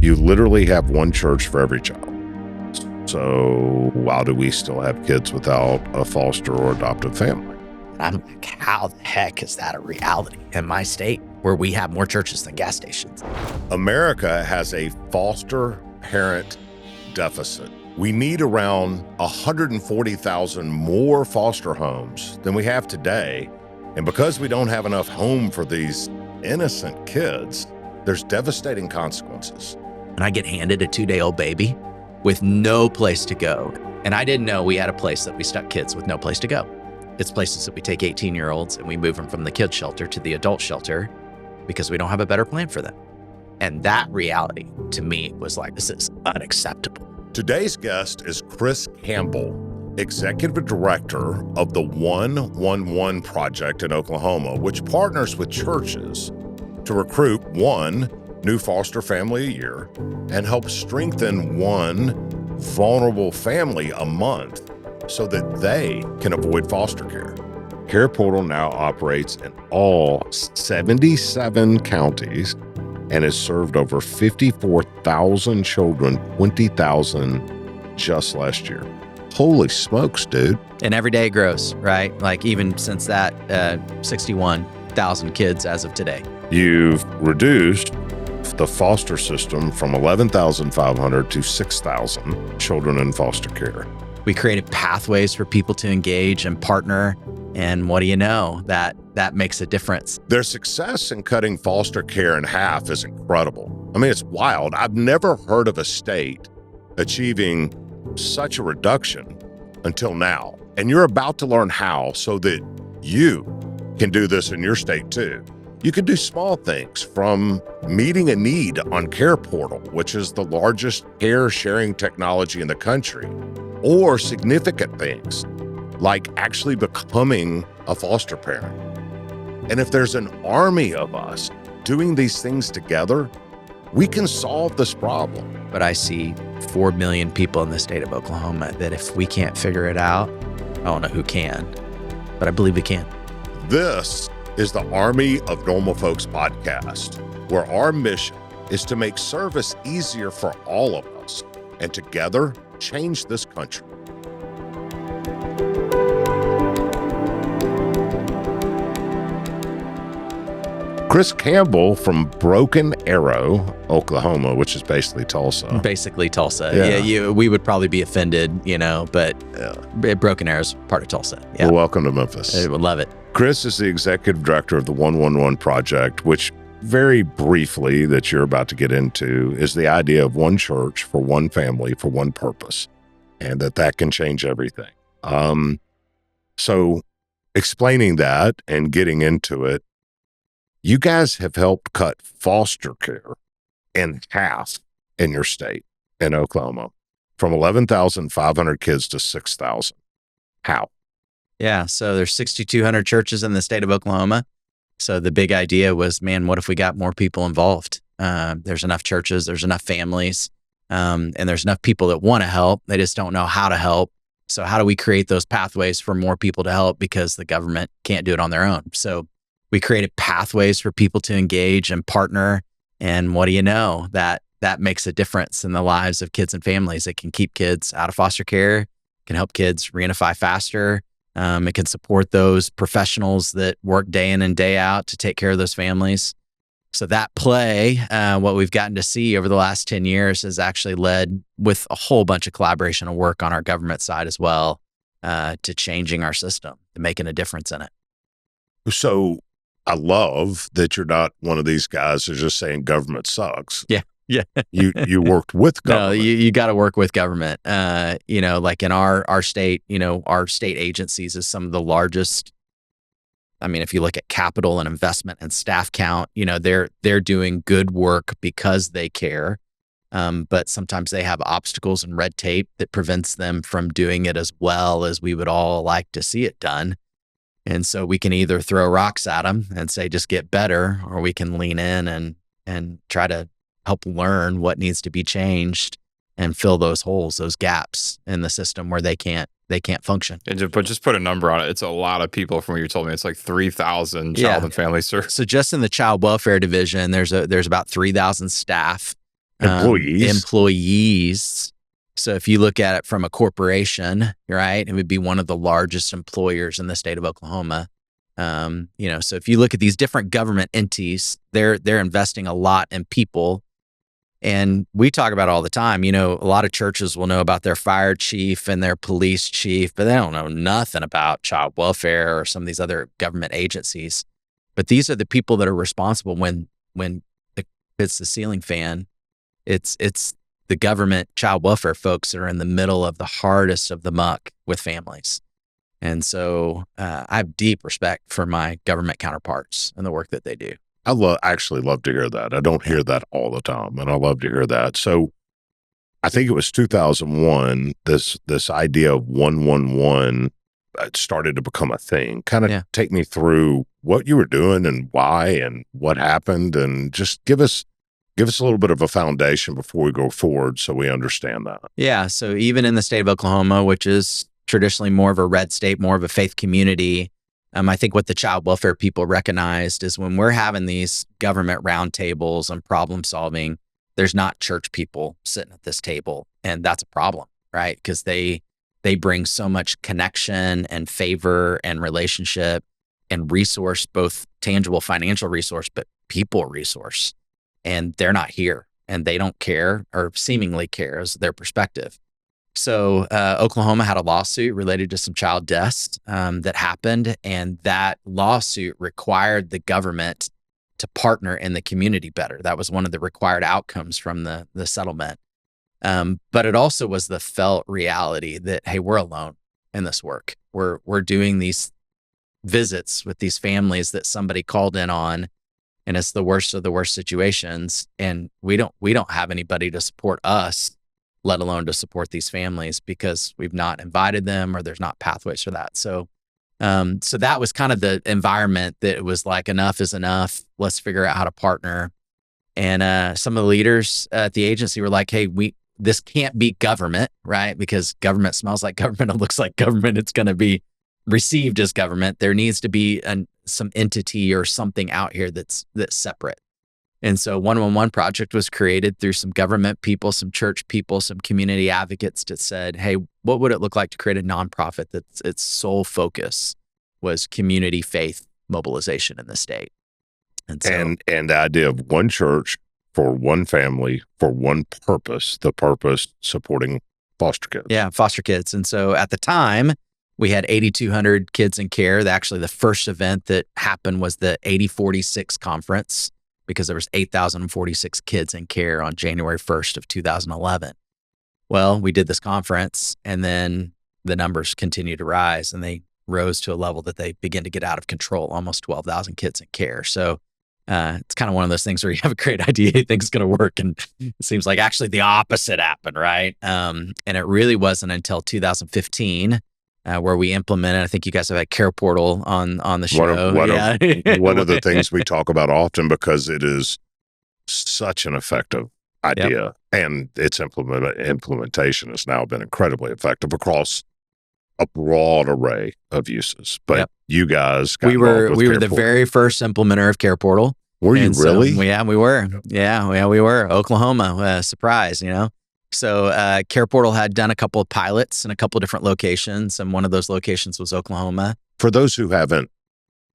You literally have one church for every child. So why do we still have kids without a foster or adoptive family? I'm like, how the heck is that a reality in my state where we have more churches than gas stations? America has a foster parent deficit. We need around 140,000 more foster homes than we have today. And because we don't have enough home for these innocent kids, there's devastating consequences. And I get handed a 2-day-old baby with no place to go. And I didn't know we had a place that we stuck kids with no place to go. It's places that we take 18-year-olds and we move them from the kids shelter to the adult shelter because we don't have a better plan for them. And that reality to me was like, this is unacceptable. Today's guest is Chris Campbell, Executive Director of the 111 Project in Oklahoma, which partners with churches to recruit one new foster family a year and help strengthen one vulnerable family a month so that they can avoid foster care. Care Portal now operates in all 77 counties and has served over 54,000 children, 20,000 just last year. Holy smokes, dude. And every day it grows, right? Like even since that, 61,000 kids as of today. You've reduced the foster system from 11,500 to 6,000 children in foster care. We created pathways for people to engage and partner. And what do you know? That makes a difference. Their success in cutting foster care in half is incredible. I mean, it's wild. I've never heard of a state achieving such a reduction until now. And you're about to learn how so that you can do this in your state too. You can do small things from meeting a need on Care Portal, which is the largest care sharing technology in the country, or significant things like actually becoming a foster parent. And if there's an army of us doing these things together, we can solve this problem. But I see 4 million people in the state of Oklahoma that if we can't figure it out, I don't know who can, but I believe we can. This is the Army of Normal Folks podcast, where our mission is to make service easier for all of us and together change this country. Chris Campbell from Broken Arrow, Oklahoma, which is basically Tulsa. Basically Tulsa. Yeah, we would probably be offended, but Broken Arrow is part of Tulsa. Yeah. Well, welcome to Memphis. I would love it. Chris is the executive director of the 111 Project, which very briefly that you're about to get into is the idea of one church for one family for one purpose, and that can change everything. So explaining that and getting into it, you guys have helped cut foster care in half in your state, in Oklahoma, from 11,500 kids to 6,000. How? Yeah, so there's 6,200 churches in the state of Oklahoma. So the big idea was, man, what if we got more people involved? There's enough churches, there's enough families, and there's enough people that want to help. They just don't know how to help. So how do we create those pathways for more people to help because the government can't do it on their own? So we created pathways for people to engage and partner. And what do you know? That makes a difference in the lives of kids and families. It can keep kids out of foster care, can help kids reunify faster. It can support those professionals that work day in and day out to take care of those families. So that play, what we've gotten to see over the last 10 years has actually led with a whole bunch of collaboration and work on our government side as well to changing our system, to making a difference in it. So I love that you're not one of these guys who's just saying government sucks. Yeah. You worked with government. No, you got to work with government. Like in our state, our state agencies is some of the largest. I mean, if you look at capital and investment and staff count, they're doing good work because they care. But sometimes they have obstacles and red tape that prevents them from doing it as well as we would all like to see it done. And so we can either throw rocks at them and say, just get better, or we can lean in and try to help learn what needs to be changed and fill those holes, those gaps in the system where they can't function. But just put a number on it. It's a lot of people from what you told me. It's like 3,000 child and family services. So just in the child welfare division, there's about 3,000 staff employees. So if you look at it from a corporation, right, it would be one of the largest employers in the state of Oklahoma. So if you look at these different government entities, they're investing a lot in people. And we talk about it all the time. A lot of churches will know about their fire chief and their police chief, but they don't know nothing about child welfare or some of these other government agencies. But these are the people that are responsible when it hits the ceiling fan. It's the government child welfare folks that are in the middle of the hardest of the muck with families. And so I have deep respect for my government counterparts and the work that they do. I actually love to hear that. I don't hear that all the time, and I love to hear that. So I think it was 2001, this idea of 111 started to become a thing. Kind of take me through what you were doing and why and what happened, and just give us a little bit of a foundation before we go forward so we understand that. Yeah, so even in the state of Oklahoma, which is traditionally more of a red state, more of a faith community, I think what the child welfare people recognized is when we're having these government roundtables and problem solving, there's not church people sitting at this table. And that's a problem, right? Because they bring so much connection and favor and relationship and resource, both tangible financial resource, but people resource. And they're not here and they don't care or seemingly care as their perspective. So Oklahoma had a lawsuit related to some child deaths that happened, and that lawsuit required the government to partner in the community better. That was one of the required outcomes from the settlement. But it also was the felt reality that, hey, we're alone in this work. We're doing these visits with these families that somebody called in on, and it's the worst of the worst situations, and we don't have anybody to support us, let alone to support these families, because we've not invited them or there's not pathways for that. So that was kind of the environment that it was like, enough is enough. Let's figure out how to partner. And some of the leaders at the agency were like, hey, this can't be government, right? Because government smells like government. It looks like government. It's going to be received as government. There needs to be some entity or something out here that's separate. And so 111 Project was created through some government people, some church people, some community advocates that said, hey, what would it look like to create a nonprofit that's its sole focus was community faith mobilization in the state? And so, and the idea of one church for one family for one purpose, the purpose supporting foster kids. Yeah, foster kids. And so at the time, we had 8,200 kids in care. Actually, the first event that happened was the 8046 conference, because there was 8,046 kids in care on January 1st of 2011. Well, we did this conference, and then the numbers continued to rise, and they rose to a level that they begin to get out of control, almost 12,000 kids in care. So it's kind of one of those things where you have a great idea, you think it's going to work, and it seems like actually the opposite happened, right? And it really wasn't until 2015 where we implemented, I think you guys have had Care Portal on the show. One of the things we talk about often, because it is such an effective idea, and its implementation has now been incredibly effective across a broad array of uses. But you guys got we were Care the Portal. very first implementer of Care Portal. Were you really? Yeah, we were. Yeah, we were. Oklahoma, surprise, So Care Portal had done a couple of pilots in a couple of different locations, and one of those locations was Oklahoma. For those who haven't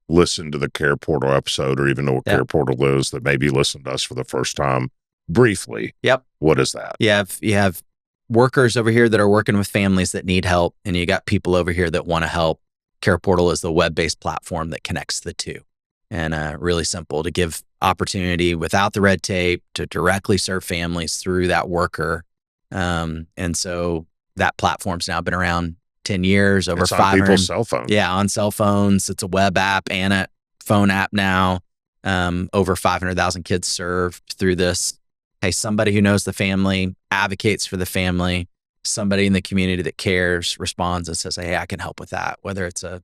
listened to the Care Portal episode or even know what Care Portal is, that maybe listened to us for the first time, briefly, what is that? You have workers over here that are working with families that need help, and you got people over here that want to help. Care Portal is the web-based platform that connects the two. And really simple to give opportunity without the red tape to directly serve families through that worker. And so that platform's now been around 10 years, over 500. On people's cell phones. Yeah, on cell phones. It's a web app and a phone app now. Over 500,000 kids served through this. Hey, somebody who knows the family, advocates for the family, somebody in the community that cares, responds and says, hey, I can help with that. Whether it's a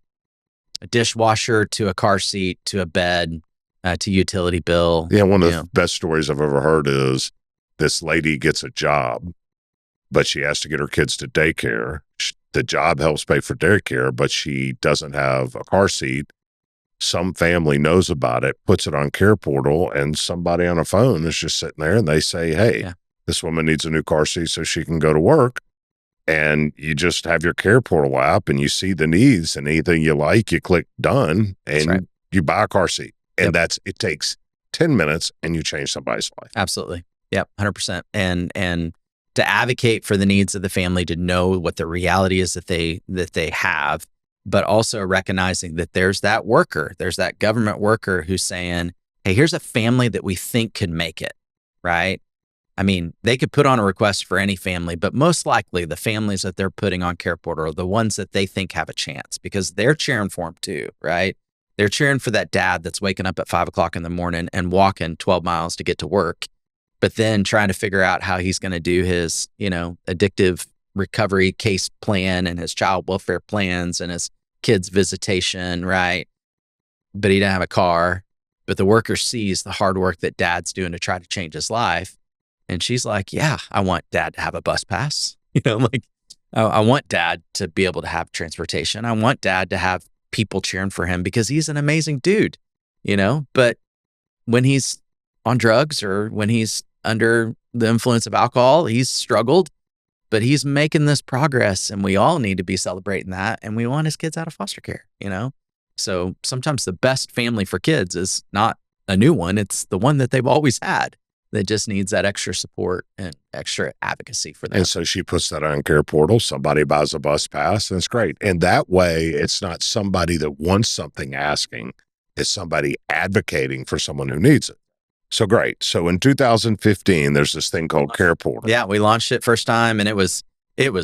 dishwasher to a car seat to a bed to utility bill. Yeah, one of the best stories I've ever heard is this lady gets a job, but she has to get her kids to daycare. The job helps pay for daycare, but she doesn't have a car seat. Some family knows about it, puts it on Care Portal, and somebody on a phone is just sitting there and they say, hey, This woman needs a new car seat so she can go to work. And you just have your care portal app and you see the needs, and anything you like, you click done, and right. you buy a car seat. And Yep. it takes 10 minutes and you change somebody's life. Absolutely. Yep. 100%. And to advocate for the needs of the family, to know what the reality is that they have, but also recognizing that there's that worker, there's that government worker who's saying, hey, here's a family that we think could make it, right? I mean, they could put on a request for any family, but most likely the families that they're putting on Care Portal are the ones that they think have a chance, because they're cheering for them too, right? They're cheering for that dad that's waking up at 5 o'clock in the morning and walking 12 miles to get to work, but then trying to figure out how he's going to do his, addictive recovery case plan and his child welfare plans and his kids' visitation, right? But he didn't have a car. But the worker sees the hard work that dad's doing to try to change his life. And she's like, yeah, I want dad to have a bus pass. I want dad to be able to have transportation. I want dad to have people cheering for him because he's an amazing dude, But when he's on drugs or when he's under the influence of alcohol, he's struggled, but he's making this progress, and we all need to be celebrating that. And we want his kids out of foster care, So sometimes the best family for kids is not a new one. It's the one that they've always had that just needs that extra support and extra advocacy for them. And so she puts that on Care Portal. Somebody buys a bus pass, and it's great. And that way, it's not somebody that wants something asking. It's somebody advocating for someone who needs it. So great. So in 2015, there's this thing called Care Portal. Yeah, we launched it first time, and it was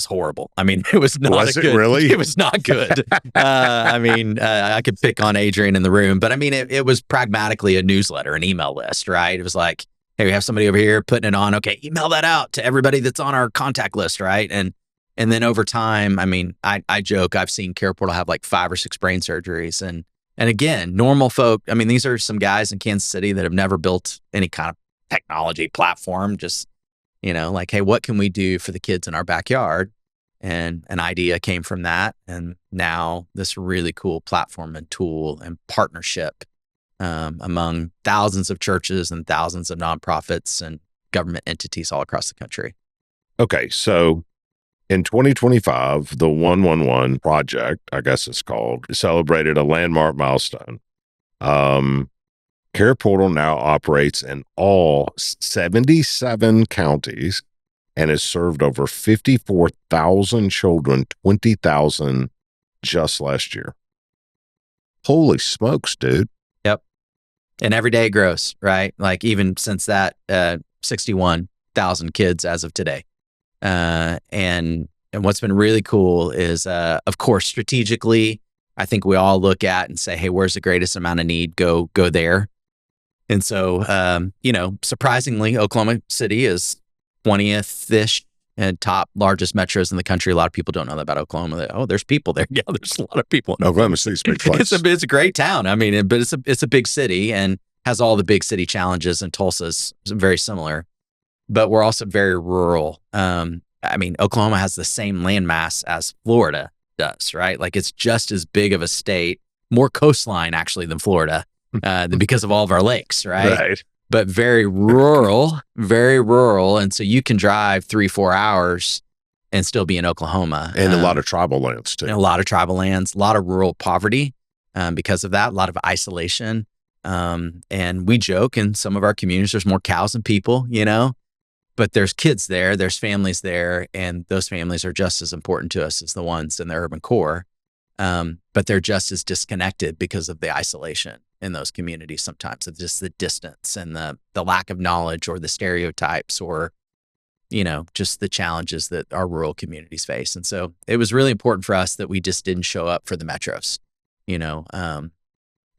horrible. I mean, it was not Was good. it really? It was not good. I could pick on Adrian in the room, but I mean, it was pragmatically a newsletter, an email list, right? It was like, hey, we have somebody over here putting it on. Okay, email that out to everybody that's on our contact list, right? And then over time, I mean, I joke, I've seen Care Portal have like 5 or 6 brain surgeries. And again, normal folk, I mean, these are some guys in Kansas City that have never built any kind of technology platform, just, like, hey, what can we do for the kids in our backyard? And an idea came from that. And now this really cool platform and tool and partnership among thousands of churches and thousands of nonprofits and government entities all across the country. Okay, so in 2025, the 111 project, I guess it's called, celebrated a landmark milestone. Care Portal now operates in all 77 counties and has served over 54,000 children, 20,000 just last year. Holy smokes, dude. Yep. And every day it grows, right? Like even since that 61,000 kids as of today. And what's been really cool is, of course, strategically, I think we all look at and say, hey, where's the greatest amount of need? Go there. And so, surprisingly, Oklahoma City is 20th-ish and top largest metros in the country. A lot of people don't know that about Oklahoma. There's people there. Yeah, there's a lot of people. Oklahoma City's a big place. It's a great town. I mean, but it's a big city and has all the big city challenges, and Tulsa's very similar. But we're also very rural. Oklahoma has the same landmass as Florida does, right? Like it's just as big of a state, more coastline actually than Florida, because of all of our lakes, right? Right. But very rural, very rural. And so you can drive 3-4 hours and still be in Oklahoma. And a lot of tribal lands too. A lot of tribal lands, a lot of rural poverty because of that, a lot of isolation. And we joke in some of our communities, there's more cows than people, but there's kids there, there's families there, and those families are just as important to us as the ones in the urban core. But they're just as disconnected because of the isolation in those communities sometimes, of just the distance and the lack of knowledge or the stereotypes or, just the challenges that our rural communities face. And so it was really important for us that we just didn't show up for the metros,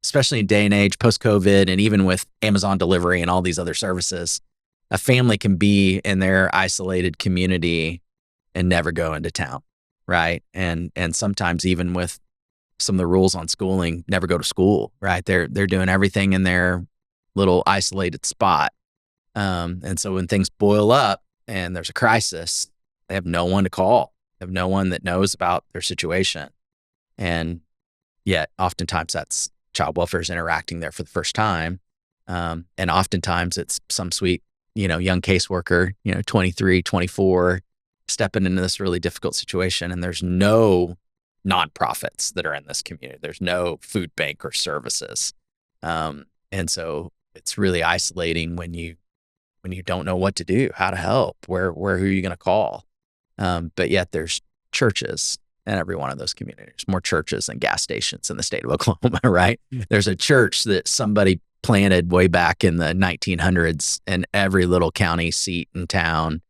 especially in day and age, post-COVID, and even with Amazon delivery and all these other services. A family can be in their isolated community and never go into town, right? And sometimes even with some of the rules on schooling, never go to school, right? They're doing everything in their little isolated spot. And so when things boil up and there's a crisis, they have no one to call. They have no one that knows about their situation. And yet oftentimes that's child welfare is interacting there for the first time. And oftentimes it's some sweet young caseworker, 23, 24, stepping into this really difficult situation. And there's no nonprofits that are in this community. There's no food bank or services. And so it's really isolating when you don't know what to do, how to help, who are you going to call? But yet there's churches in every one of those communities, more churches than gas stations in the state of Oklahoma, right? There's a church that somebody planted way back in the 1900s in every little county seat in town,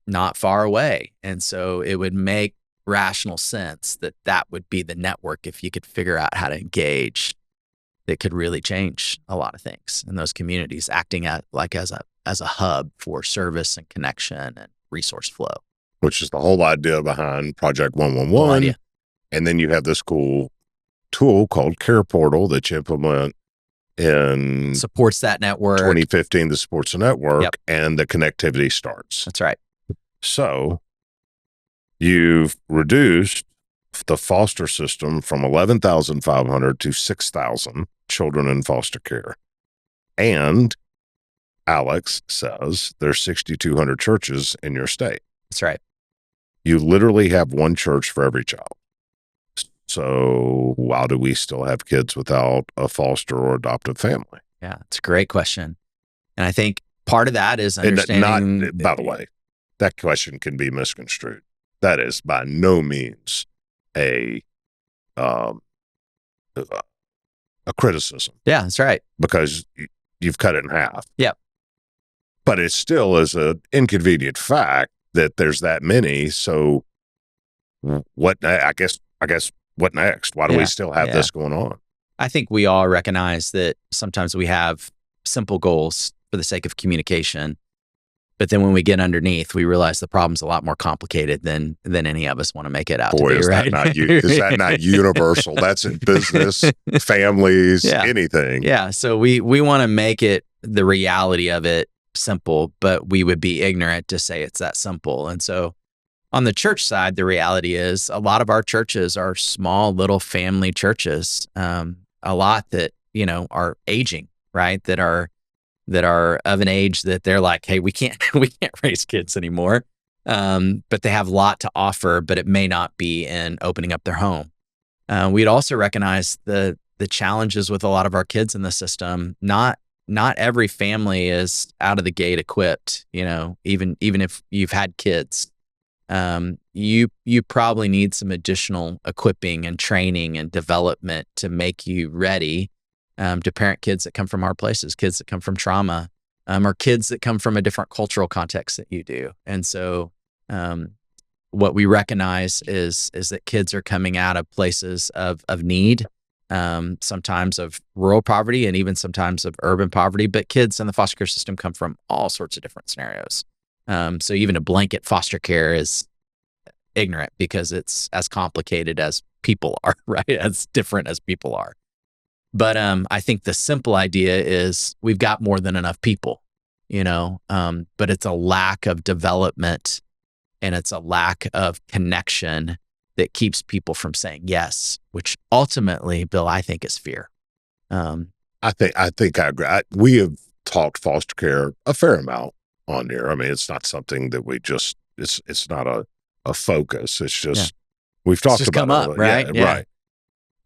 not far away. And so it would make rational sense that would be the network if you could figure out how to engage that could really change a lot of things in those communities, acting as a hub for service and connection and resource flow. Which is the whole idea behind Project Whole 111. idea. And then you have this cool tool called Care Portal that you implement in Supports that network. 2015, the supports the network, Yep. and the connectivity starts. That's right. So you've reduced the foster system from 11,500 to 6,000 children in foster care. And Alex says there's 6,200 churches in your state. That's right. You literally have one church for every child. So why do we still have kids without a foster or adoptive family? Yeah, it's a great question. And I think part of that is And understanding. by the way, that question can be misconstrued. That is by no means a criticism, Yeah, that's right. because you've cut it in half. Yep. But it still is an inconvenient fact that there's that many. So what? I guess what next? Why do we Yeah, still have yeah. this going on? I think we all recognize that sometimes we have simple goals for the sake of communication. But then when we get underneath, we realize the problem's a lot more complicated than any of us want to make it out Boy, to be, is right? that not universal? That's in business, families, Yeah. anything. Yeah. So we want to make it, the reality of it, simple, but we would be ignorant to say it's that simple. And so on the church side, the reality is a lot of our churches are small little family churches, a lot that, are aging, right? That are of an age that they're like, hey, we can't raise kids anymore. But they have a lot to offer, but it may not be in opening up their home. We'd also recognize the challenges with a lot of our kids in the system. Not every family is out of the gate equipped, even if you've had kids. You probably need some additional equipping and training and development to make you ready to parent kids that come from hard places, kids that come from trauma, or kids that come from a different cultural context that you do. And so what we recognize is that kids are coming out of places of need, sometimes of rural poverty and even sometimes of urban poverty. But kids in the foster care system come from all sorts of different scenarios. So even a blanket foster care is ignorant because it's as complicated as people are, right? As different as people are. But I think the simple idea is we've got more than enough people, but it's a lack of development and it's a lack of connection that keeps people from saying yes, which ultimately, Bill, I think is fear. I think I agree. We have talked foster care a fair amount on here. I mean, it's not something that we just, it's not a focus. It's just, we've talked just about come it. up, right? Yeah,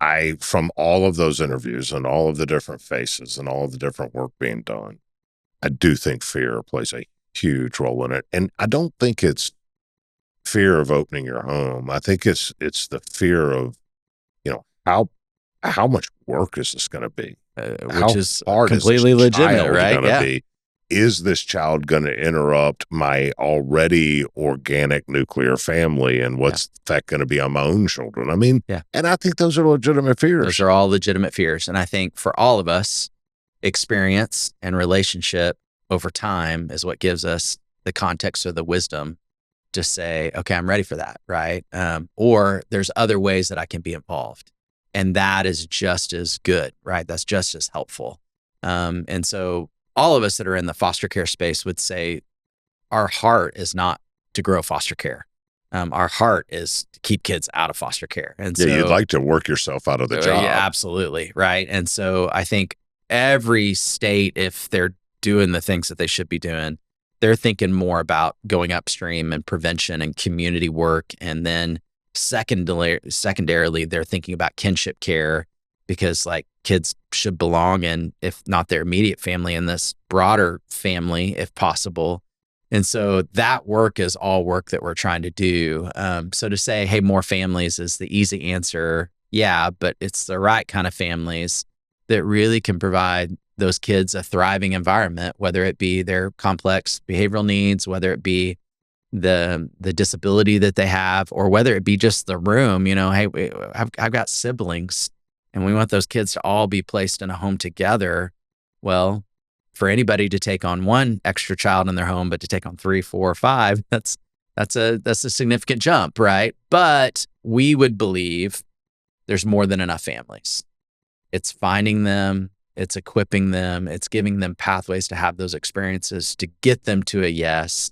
right. From all of those interviews and all of the different faces and all of the different work being done, I do think fear plays a huge role in it. And I don't think it's fear of opening your home. I think it's the fear of, how much work is this going to be? Which is hard completely is this legitimate, child right? gonna Yeah. be? Is this child going to interrupt my already organic nuclear family? And what's that going to be on my own children? I mean, and I think those are legitimate fears. Those are all legitimate fears. And I think for all of us, experience and relationship over time is what gives us the context or the wisdom to say, okay, I'm ready for that, right? Or there's other ways that I can be involved. And that is just as good, right? That's just as helpful. And so all of us that are in the foster care space would say our heart is not to grow foster care. Our heart is to keep kids out of foster care. And so you'd like to work yourself out of the job. Yeah, absolutely. Right. And so I think every state, if they're doing the things that they should be doing. They're thinking more about going upstream and prevention and community work. And then secondarily, they're thinking about kinship care, because like kids should belong in, if not their immediate family, in this broader family, if possible. And so that work is all work that we're trying to do. So to say, hey, more families is the easy answer. Yeah, but it's the right kind of families that really can provide those kids a thriving environment, whether it be their complex behavioral needs, whether it be the disability that they have, or whether it be just the room. Hey, I've got siblings, and we want those kids to all be placed in a home together. Well, for anybody to take on one extra child in their home, but to take on 3, 4, 5, that's a significant jump, right? But we would believe there's more than enough families. It's finding them, it's equipping them, it's giving them pathways to have those experiences to get them to a yes,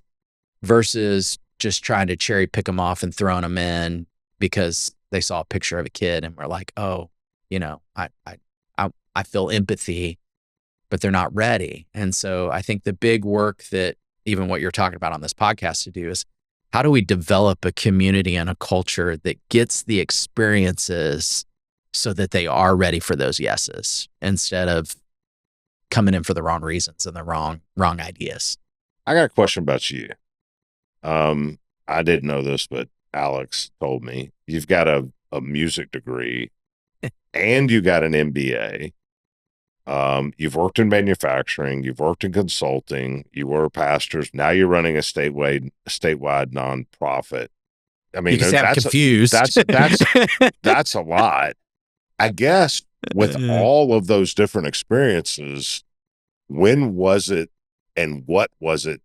versus just trying to cherry pick them off and throwing them in because they saw a picture of a kid and we're like, oh, I feel empathy, but they're not ready. And so I think the big work that even what you're talking about on this podcast to do is, how do we develop a community and a culture that gets the experiences so that they are ready for those yeses, instead of coming in for the wrong reasons and the wrong ideas? I got a question about you. I didn't know this, but Alex told me you've got a music degree and you got an MBA. You've worked in manufacturing, you've worked in consulting, you were pastors. Now you're running a statewide nonprofit. I mean, You can say I'm confused. That's a lot. I guess with all of those different experiences, when was it and what was it?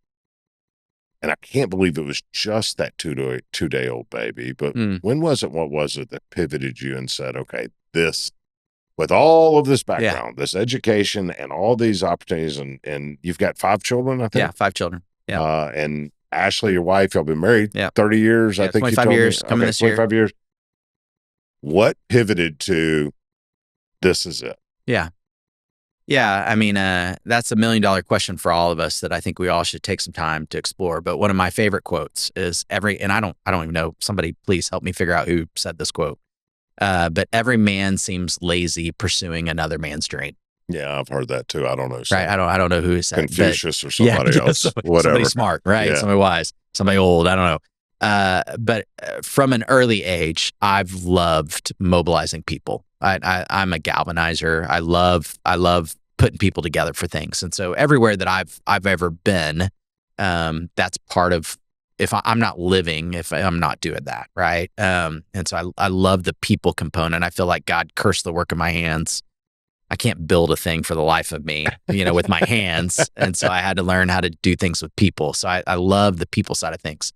And I can't believe it was just that two-day-old baby, but when was it, what was it that pivoted you and said, okay, this, with all of this background, this education and all these opportunities, and you've got 5 children, I think? Yeah, 5 children. Yeah. And Ashley, your wife, y'all been married 30 years, I think 25 you told years me. coming this year. 25 years. What pivoted to this is it? Yeah. Yeah. I mean, that's $1 million question for all of us that I think we all should take some time to explore. But one of my favorite quotes is and I don't even know, somebody please help me figure out who said this quote. But every man seems lazy pursuing another man's dream. Yeah, I've heard that too. I don't know. Right. I don't know who said it. Confucius or somebody else. Whatever. Somebody smart, right? Yeah. Somebody wise, somebody old. I don't know. But from an early age, I've loved mobilizing people. I'm a galvanizer. I love putting people together for things. And so everywhere that I've ever been, that's part of, if I'm not living, if I'm not doing that, right? And so I love the people component. I feel like God cursed the work of my hands. I can't build a thing for the life of me, with my hands. And so I had to learn how to do things with people. So I love the people side of things.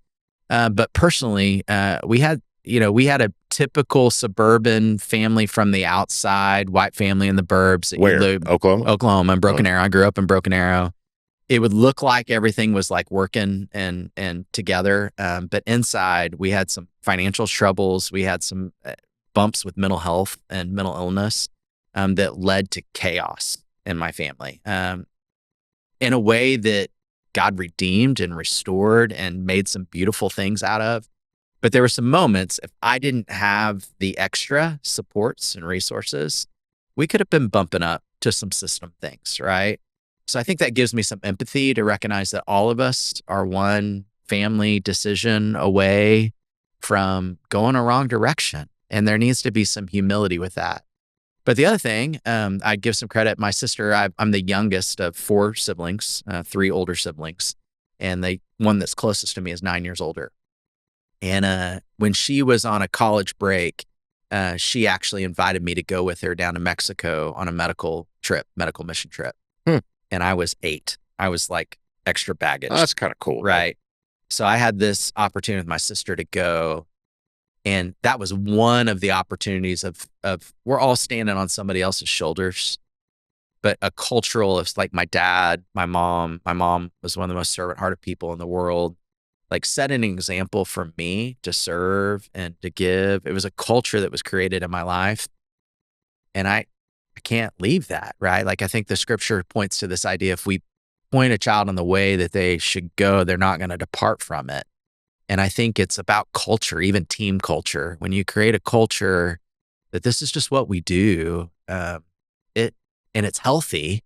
But personally, we had a typical suburban family from the outside, white family in the burbs. Where? Oklahoma? Oklahoma, in Broken Arrow. I grew up in Broken Arrow. It would look like everything was like working and together. But inside, we had some financial troubles. We had some bumps with mental health and mental illness that led to chaos in my family in a way that God redeemed and restored and made some beautiful things out of. But there were some moments, if I didn't have the extra supports and resources, we could have been bumping up to some system things, right? So I think that gives me some empathy to recognize that all of us are one family decision away from going a wrong direction. And there needs to be some humility with that. But the other thing, I'd give some credit. My sister, I'm the youngest of 4 siblings, 3 older siblings. And the one that's closest to me is 9 years older. And when she was on a college break, she actually invited me to go with her down to Mexico on a medical mission trip. And I was 8. I was like extra baggage. Oh, that's kind of cool. Right. So I had this opportunity with my sister to go. And that was one of the opportunities of we're all standing on somebody else's shoulders. But a cultural, it's like my dad, my mom was one of the most servant-hearted people in the world. Like set an example for me to serve and to give. It was a culture that was created in my life. And I can't leave that, right? Like I think the scripture points to this idea, if we point a child in the way that they should go, they're not going to depart from it. And I think it's about culture, even team culture. When you create a culture that this is just what we do, and it's healthy,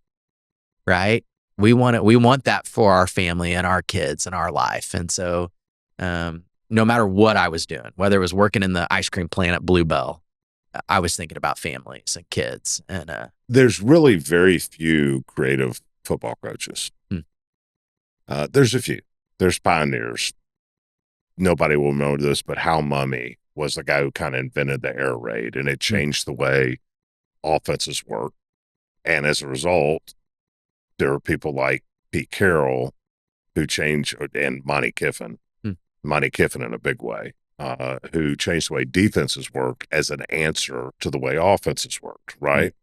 right? We want that for our family and our kids and our life. And so, no matter what I was doing, whether it was working in the ice cream plant at Bluebell, I was thinking about families and kids. And there's really very few creative football coaches. There's a few. There's pioneers. Nobody will remember this, but Hal Mumme was the guy who kind of invented the air raid, and it changed the way offenses work. And as a result, there are people like Pete Carroll who changed, and Monty Kiffin in a big way, who changed the way defenses work as an answer to the way offenses worked, right?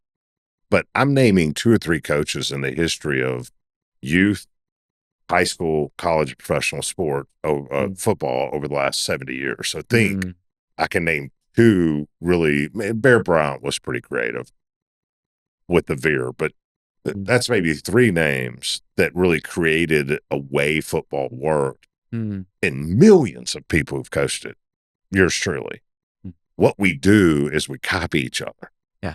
But I'm naming 2 or 3 coaches in the history of youth, high school, college, professional sport, football over the last 70 years. So think I can name 2 really. Bear Bryant was pretty creative with the veer, but that's maybe 3 names that really created a way football worked, and millions of people who've coached it. Yours truly. What we do is we copy each other. Yeah.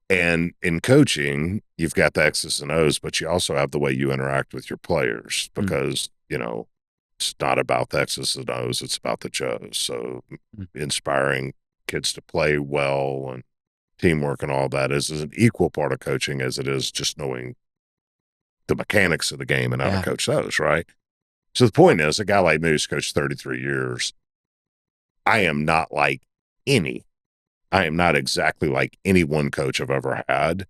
And in coaching, you've got the X's and O's, but you also have the way you interact with your players, because, it's not about the X's and O's, it's about the Joes. So inspiring kids to play well and teamwork and all that is an equal part of coaching as it is just knowing the mechanics of the game and how to coach those, right? So the point is, a guy like me who's coached 33 years, I am not exactly like any one coach I've ever had,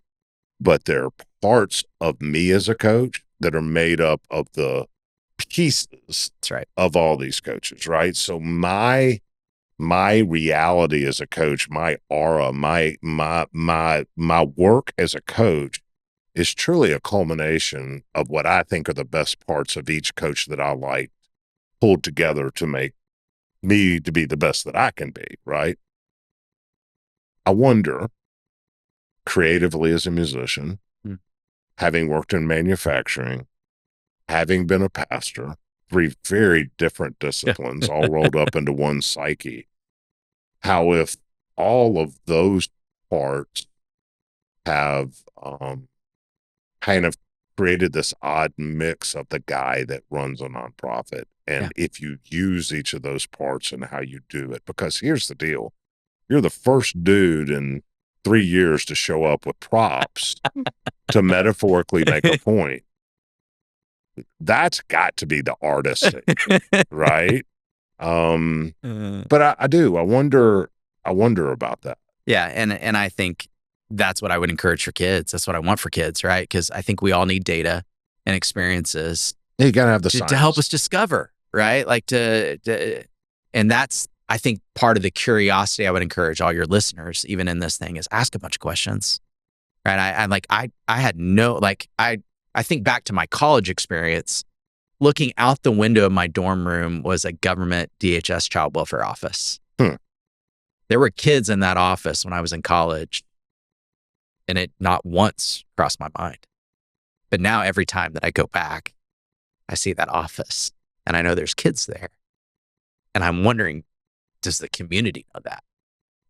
but there are parts of me as a coach that are made up of the pieces of all these coaches, right? So my reality as a coach, my aura, my work as a coach is truly a culmination of what I think are the best parts of each coach that I like pulled together to make me to be the best that I can be, right? I wonder, creatively as a musician, having worked in manufacturing, having been a pastor, 3 very different disciplines all rolled up into one psyche, how if all of those parts have kind of created this odd mix of the guy that runs a nonprofit. And if you use each of those parts and how you do it, because here's the deal. You're the first dude in 3 years to show up with props to metaphorically make a point. That's got to be the artist, right? But I do. I wonder about that. Yeah. And I think that's what I would encourage for kids. That's what I want for kids, right? Because I think we all need data and experiences. Yeah, you got to have the science to help us discover, right? Like and that's, I think, part of the curiosity I would encourage all your listeners, even in this thing, is ask a bunch of questions, right? I think back to my college experience. Looking out the window of my dorm room was a government DHS child welfare office. There were kids in that office when I was in college, and it not once crossed my mind. But now every time that I go back, I see that office, and I know there's kids there. And I'm wondering, does the community know that?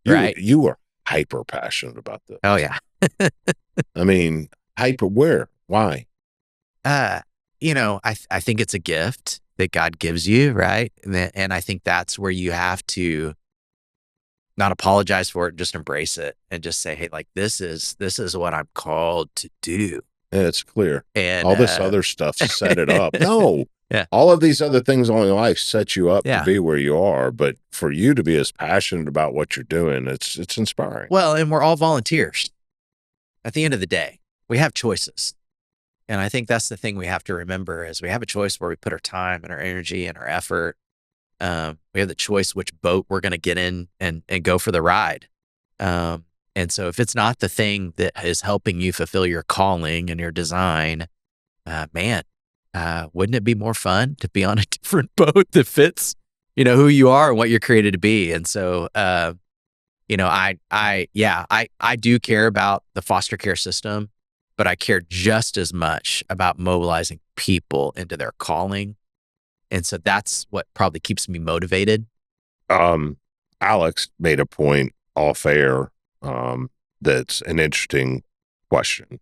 Right? You were hyper passionate about this. Oh, yeah. I mean, hyper where? Why? I think it's a gift that God gives you, right? And I think that's where you have to not apologize for it, just embrace it and just say, hey, like, this is what I'm called to do. Yeah, it's clear. And all this other stuff set it up. No. Yeah. All of these other things in life set you up to be where you are. But for you to be as passionate about what you're doing, it's inspiring. Well, and we're all volunteers. At the end of the day, we have choices. And I think that's the thing we have to remember is we have a choice where we put our time and our energy and our effort. We have the choice which boat we're going to get in and go for the ride. And so if it's not the thing that is helping you fulfill your calling and your design, wouldn't it be more fun to be on a different boat that fits, who you are and what you're created to be? And so, I do care about the foster care system, but I care just as much about mobilizing people into their calling. And so that's what probably keeps me motivated. Alex made a point off air that's an interesting question,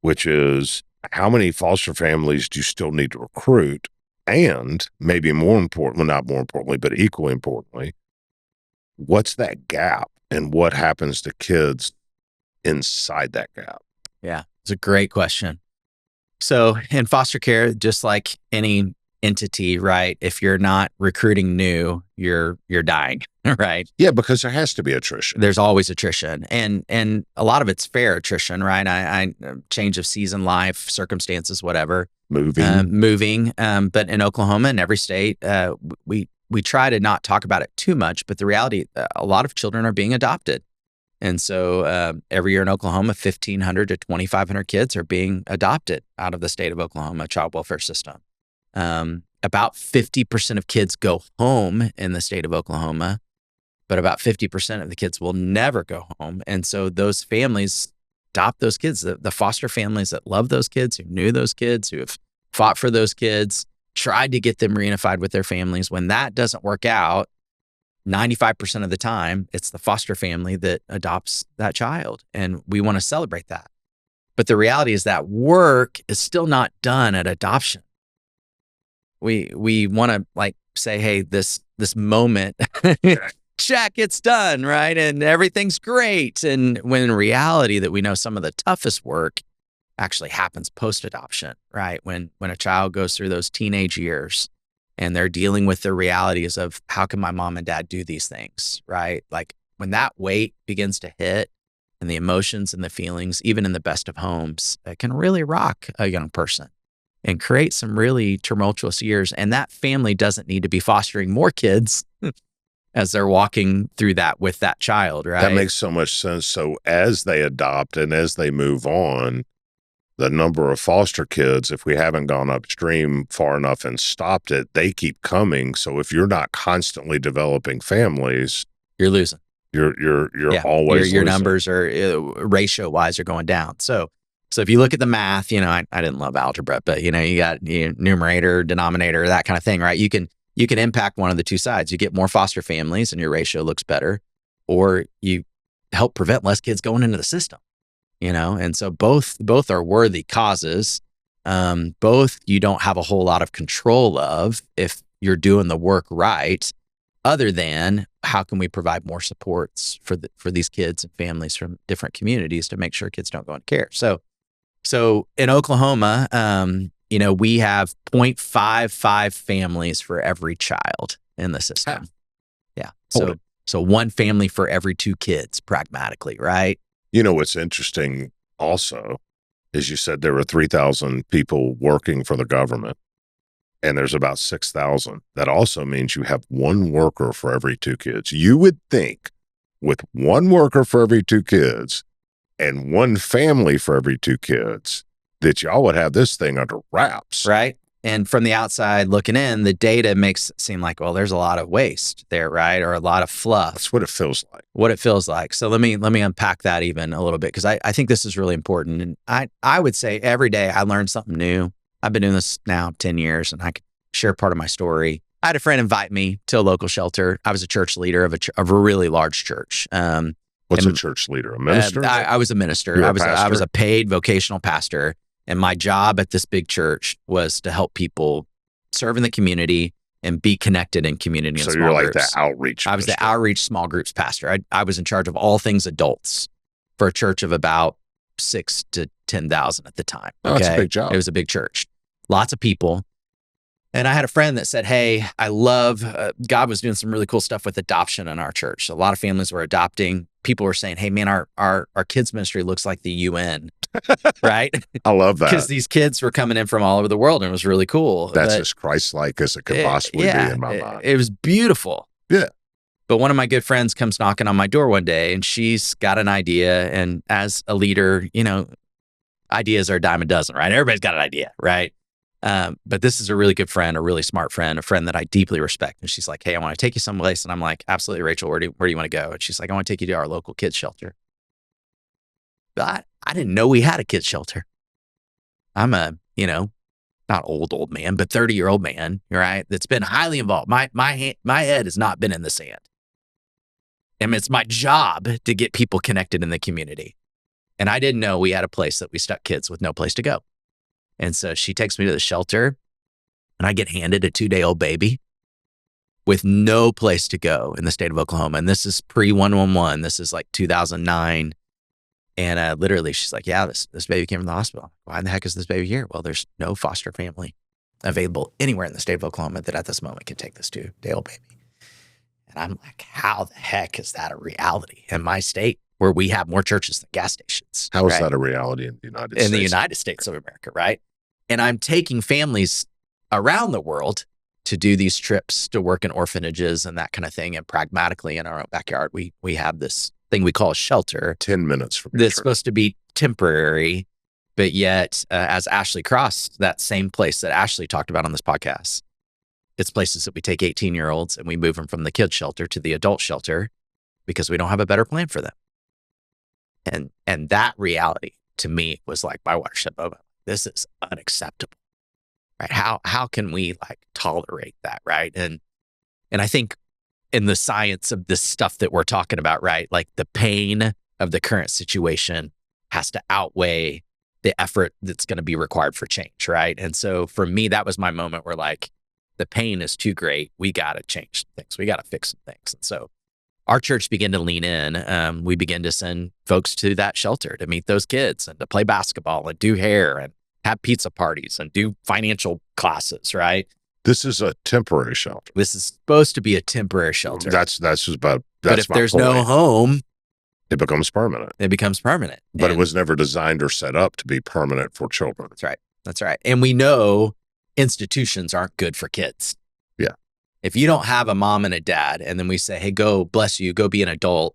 which is how many foster families do you still need to recruit? And maybe more important, well, not more importantly, but equally importantly, what's that gap and what happens to kids inside that gap? Yeah, it's a great question. So in foster care, just like any entity, right? If you're not recruiting new, you're dying, right? Yeah, because there has to be attrition. There's always attrition, and a lot of it's fair attrition, right? I change of season, life, circumstances, whatever. Moving. But in Oklahoma and every state, we try to not talk about it too much. But the reality, a lot of children are being adopted. And so every year in Oklahoma, 1,500 to 2,500 kids are being adopted out of the state of Oklahoma child welfare system. About 50% of kids go home in the state of Oklahoma, but about 50% of the kids will never go home. And so those families adopt those kids, the foster families that love those kids, who knew those kids, who have fought for those kids, tried to get them reunified with their families. When that doesn't work out, 95% of the time, it's the foster family that adopts that child. And we want to celebrate that. But the reality is that work is still not done at adoption. We want to like say, hey, this moment, check, it's done, right? And everything's great. And when in reality that we know some of the toughest work actually happens post-adoption, right? When a child goes through those teenage years and they're dealing with the realities of how can my mom and dad do these things, right? Like when that weight begins to hit and the emotions and the feelings, even in the best of homes, it can really rock a young person and create some really tumultuous years. And that family doesn't need to be fostering more kids as they're walking through that with that child, right? That makes so much sense. So as they adopt and as they move on, the number of foster kids, if we haven't gone upstream far enough and stopped it, they keep coming. So if you're not constantly developing families, you're losing. You're always your losing. numbers are ratio wise are going down. So if you look at the math, I didn't love algebra, but you got numerator, denominator, that kind of thing, right? You can impact one of the two sides. You get more foster families and your ratio looks better, or you help prevent less kids going into the system. And so both are worthy causes. Both you don't have a whole lot of control of if you're doing the work right, other than how can we provide more supports for these kids and families from different communities to make sure kids don't go into care. So in Oklahoma, we have 0.55 families for every child in the system. Yeah. So one family for every two kids, pragmatically, right? What's interesting also is you said there were 3,000 people working for the government and there's about 6,000. That also means you have one worker for every two kids. You would think with one worker for every two kids and one family for every two kids that y'all would have this thing under wraps. Right. And from the outside looking in, the data makes it seem like, well, there's a lot of waste there, right? Or a lot of fluff. That's what it feels like. So let me unpack that even a little bit, because I think this is really important. And I would say every day I learn something new. I've been doing this now 10 years and I could share part of my story. I had a friend invite me to a local shelter. I was a church leader of a really large church. What's a church leader? A minister? I was a minister. I was a paid vocational pastor. And my job at this big church was to help people serve in the community and be connected in community and small groups. So you're like the outreach. I was the outreach small groups pastor. I was in charge of all things adults for a church of about 6,000 to 10,000 at the time. Oh, that's a big job. It was a big church. Lots of people. And I had a friend that said, hey, I love, God was doing some really cool stuff with adoption in our church. So a lot of families were adopting. People were saying, hey, man, our kids ministry looks like the UN, right? I love that. Because these kids were coming in from all over the world and it was really cool. That's as Christ-like as it could possibly be in my mind. It was beautiful. Yeah. But one of my good friends comes knocking on my door one day and she's got an idea. And as a leader, ideas are a dime a dozen, right? Everybody's got an idea, right? But this is a really good friend, a really smart friend, a friend that I deeply respect. And she's like, hey, I want to take you someplace. And I'm like, absolutely, Rachel, where do you want to go? And she's like, I want to take you to our local kids shelter. But I didn't know we had a kids shelter. I'm a, not old man, but 30-year-old man, right? That's been highly involved. My head has not been in the sand. And it's my job to get people connected in the community. And I didn't know we had a place that we stuck kids with no place to go. And so she takes me to the shelter and I get handed a 2-day-old baby with no place to go in the state of Oklahoma. And this is pre-111. This is like 2009. And literally she's like, yeah, this baby came from the hospital. Why the heck is this baby here? Well, there's no foster family available anywhere in the state of Oklahoma that at this moment can take this 2-day-old baby. And I'm like, how the heck is that a reality in my state where we have more churches than gas stations? How is that a reality in the United States? In the United States of America, right? And I'm taking families around the world to do these trips to work in orphanages and that kind of thing. And pragmatically in our own backyard, we have this thing we call a shelter. 10 minutes from that's supposed to be temporary, but yet, as Ashley Cross, that same place that Ashley talked about on this podcast, it's places that we take 18-year-olds and we move them from the kid shelter to the adult shelter because we don't have a better plan for them. And that reality to me was like my watershed moment. This is unacceptable, right? How can we like tolerate that, right? And I think in the science of this stuff that we're talking about, right? Like the pain of the current situation has to outweigh the effort that's going to be required for change, right? And so for me, that was my moment where like, the pain is too great. We got to change some things. We got to fix some things. And so our church began to lean in. We began to send folks to that shelter to meet those kids and to play basketball and do hair and have pizza parties and do financial classes, right? This is a temporary shelter. This is supposed to be a temporary shelter. That's about. But if there's no home, it becomes permanent. It becomes permanent. But it was never designed or set up to be permanent for children. That's right. That's right. And we know institutions aren't good for kids. Yeah. If you don't have a mom and a dad, and then we say, hey, go, bless you, go be an adult,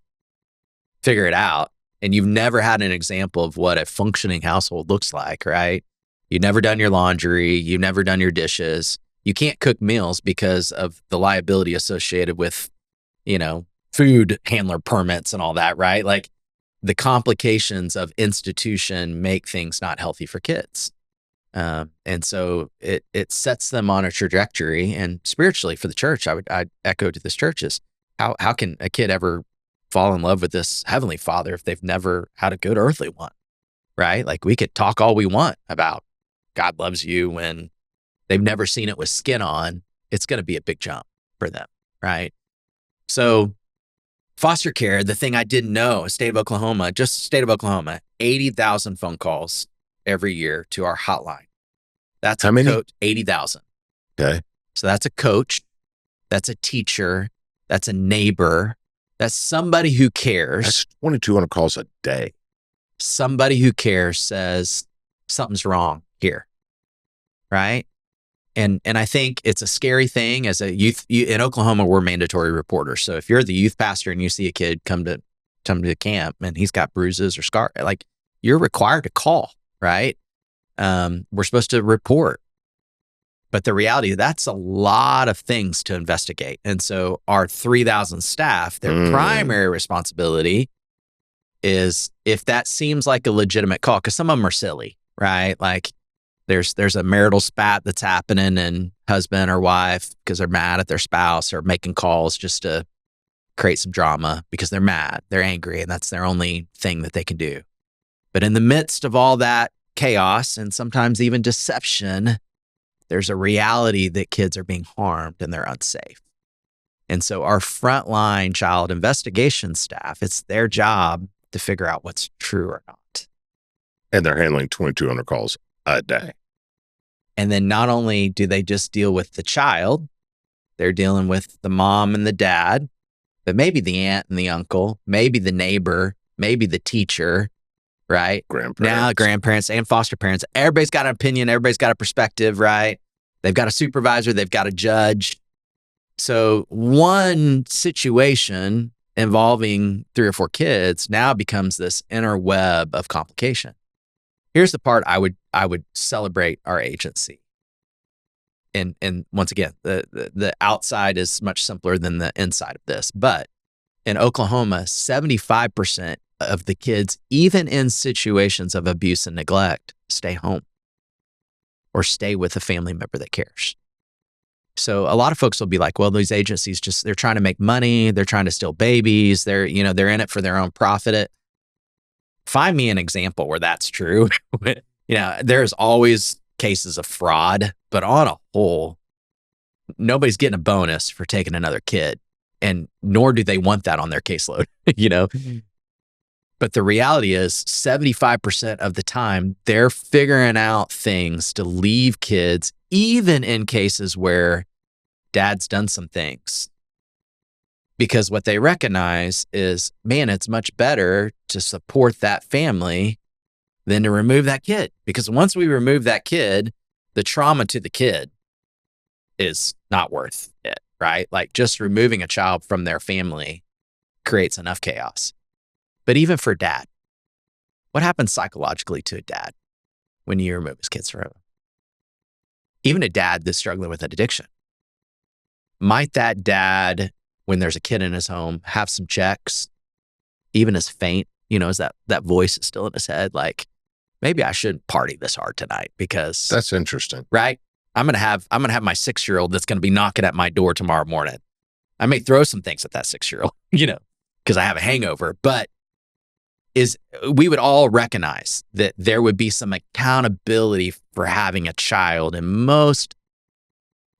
figure it out. And you've never had an example of what a functioning household looks like, right? You've never done your laundry. You've never done your dishes. You can't cook meals because of the liability associated with, food handler permits and all that, right? Like the complications of institution make things not healthy for kids. And so it sets them on a trajectory. And spiritually for the church, I'd echo to this church is how can a kid ever fall in love with this heavenly father if they've never had a good earthly one, right? Like we could talk all we want about God loves you when they've never seen it with skin on. It's going to be a big jump for them, right? So foster care, the thing I didn't know, state of Oklahoma, 80,000 phone calls every year to our hotline. That's how many? 80,000. Okay. So that's a coach. That's a teacher. That's a neighbor. That's somebody who cares. That's 2,200 calls a day. Somebody who cares says something's wrong here. Right. And I think it's a scary thing as a youth in Oklahoma, we're mandatory reporters. So if you're the youth pastor and you see a kid come to camp and he's got bruises or scars, like you're required to call. Right. We're supposed to report. But the reality, that's a lot of things to investigate. And so our 3,000 staff, their primary responsibility is if that seems like a legitimate call, because some of them are silly, right? Like there's a marital spat that's happening and husband or wife, because they're mad at their spouse, or making calls just to create some drama because they're mad, they're angry, and that's their only thing that they can do. But in the midst of all that chaos and sometimes even deception, there's a reality that kids are being harmed and they're unsafe. And so our frontline child investigation staff, it's their job to figure out what's true or not. And they're handling 2,200 calls a day. And then not only do they just deal with the child, they're dealing with the mom and the dad, but maybe the aunt and the uncle, maybe the neighbor, maybe the teacher, right? Now grandparents and foster parents. Everybody's got an opinion. Everybody's got a perspective, right? They've got a supervisor. They've got a judge. So one situation involving 3 or 4 kids now becomes this inner web of complication. Here's the part I would celebrate our agency. And once again, the outside is much simpler than the inside of this. But in Oklahoma, 75% of the kids, even in situations of abuse and neglect, stay home. or stay with a family member that cares. So a lot of folks will be like, well, these agencies they're trying to make money. They're trying to steal babies. They're in it for their own profit. Find me an example where that's true. There's always cases of fraud, but on a whole, nobody's getting a bonus for taking another kid, and nor do they want that on their caseload, But the reality is 75% of the time, they're figuring out things to leave kids, even in cases where dad's done some things. Because what they recognize is, man, it's much better to support that family than to remove that kid. Because once we remove that kid, the trauma to the kid is not worth it, right? Like just removing a child from their family creates enough chaos. But even for dad, what happens psychologically to a dad when you remove his kids from him? Even a dad that's struggling with an addiction. Might that dad, when there's a kid in his home, have some checks, even as faint, is that voice is still in his head, like, maybe I shouldn't party this hard tonight because That's interesting. Right? I'm gonna have my 6-year-old that's gonna be knocking at my door tomorrow morning. I may throw some things at that 6-year-old, because I have a hangover, but we would all recognize that there would be some accountability for having a child in most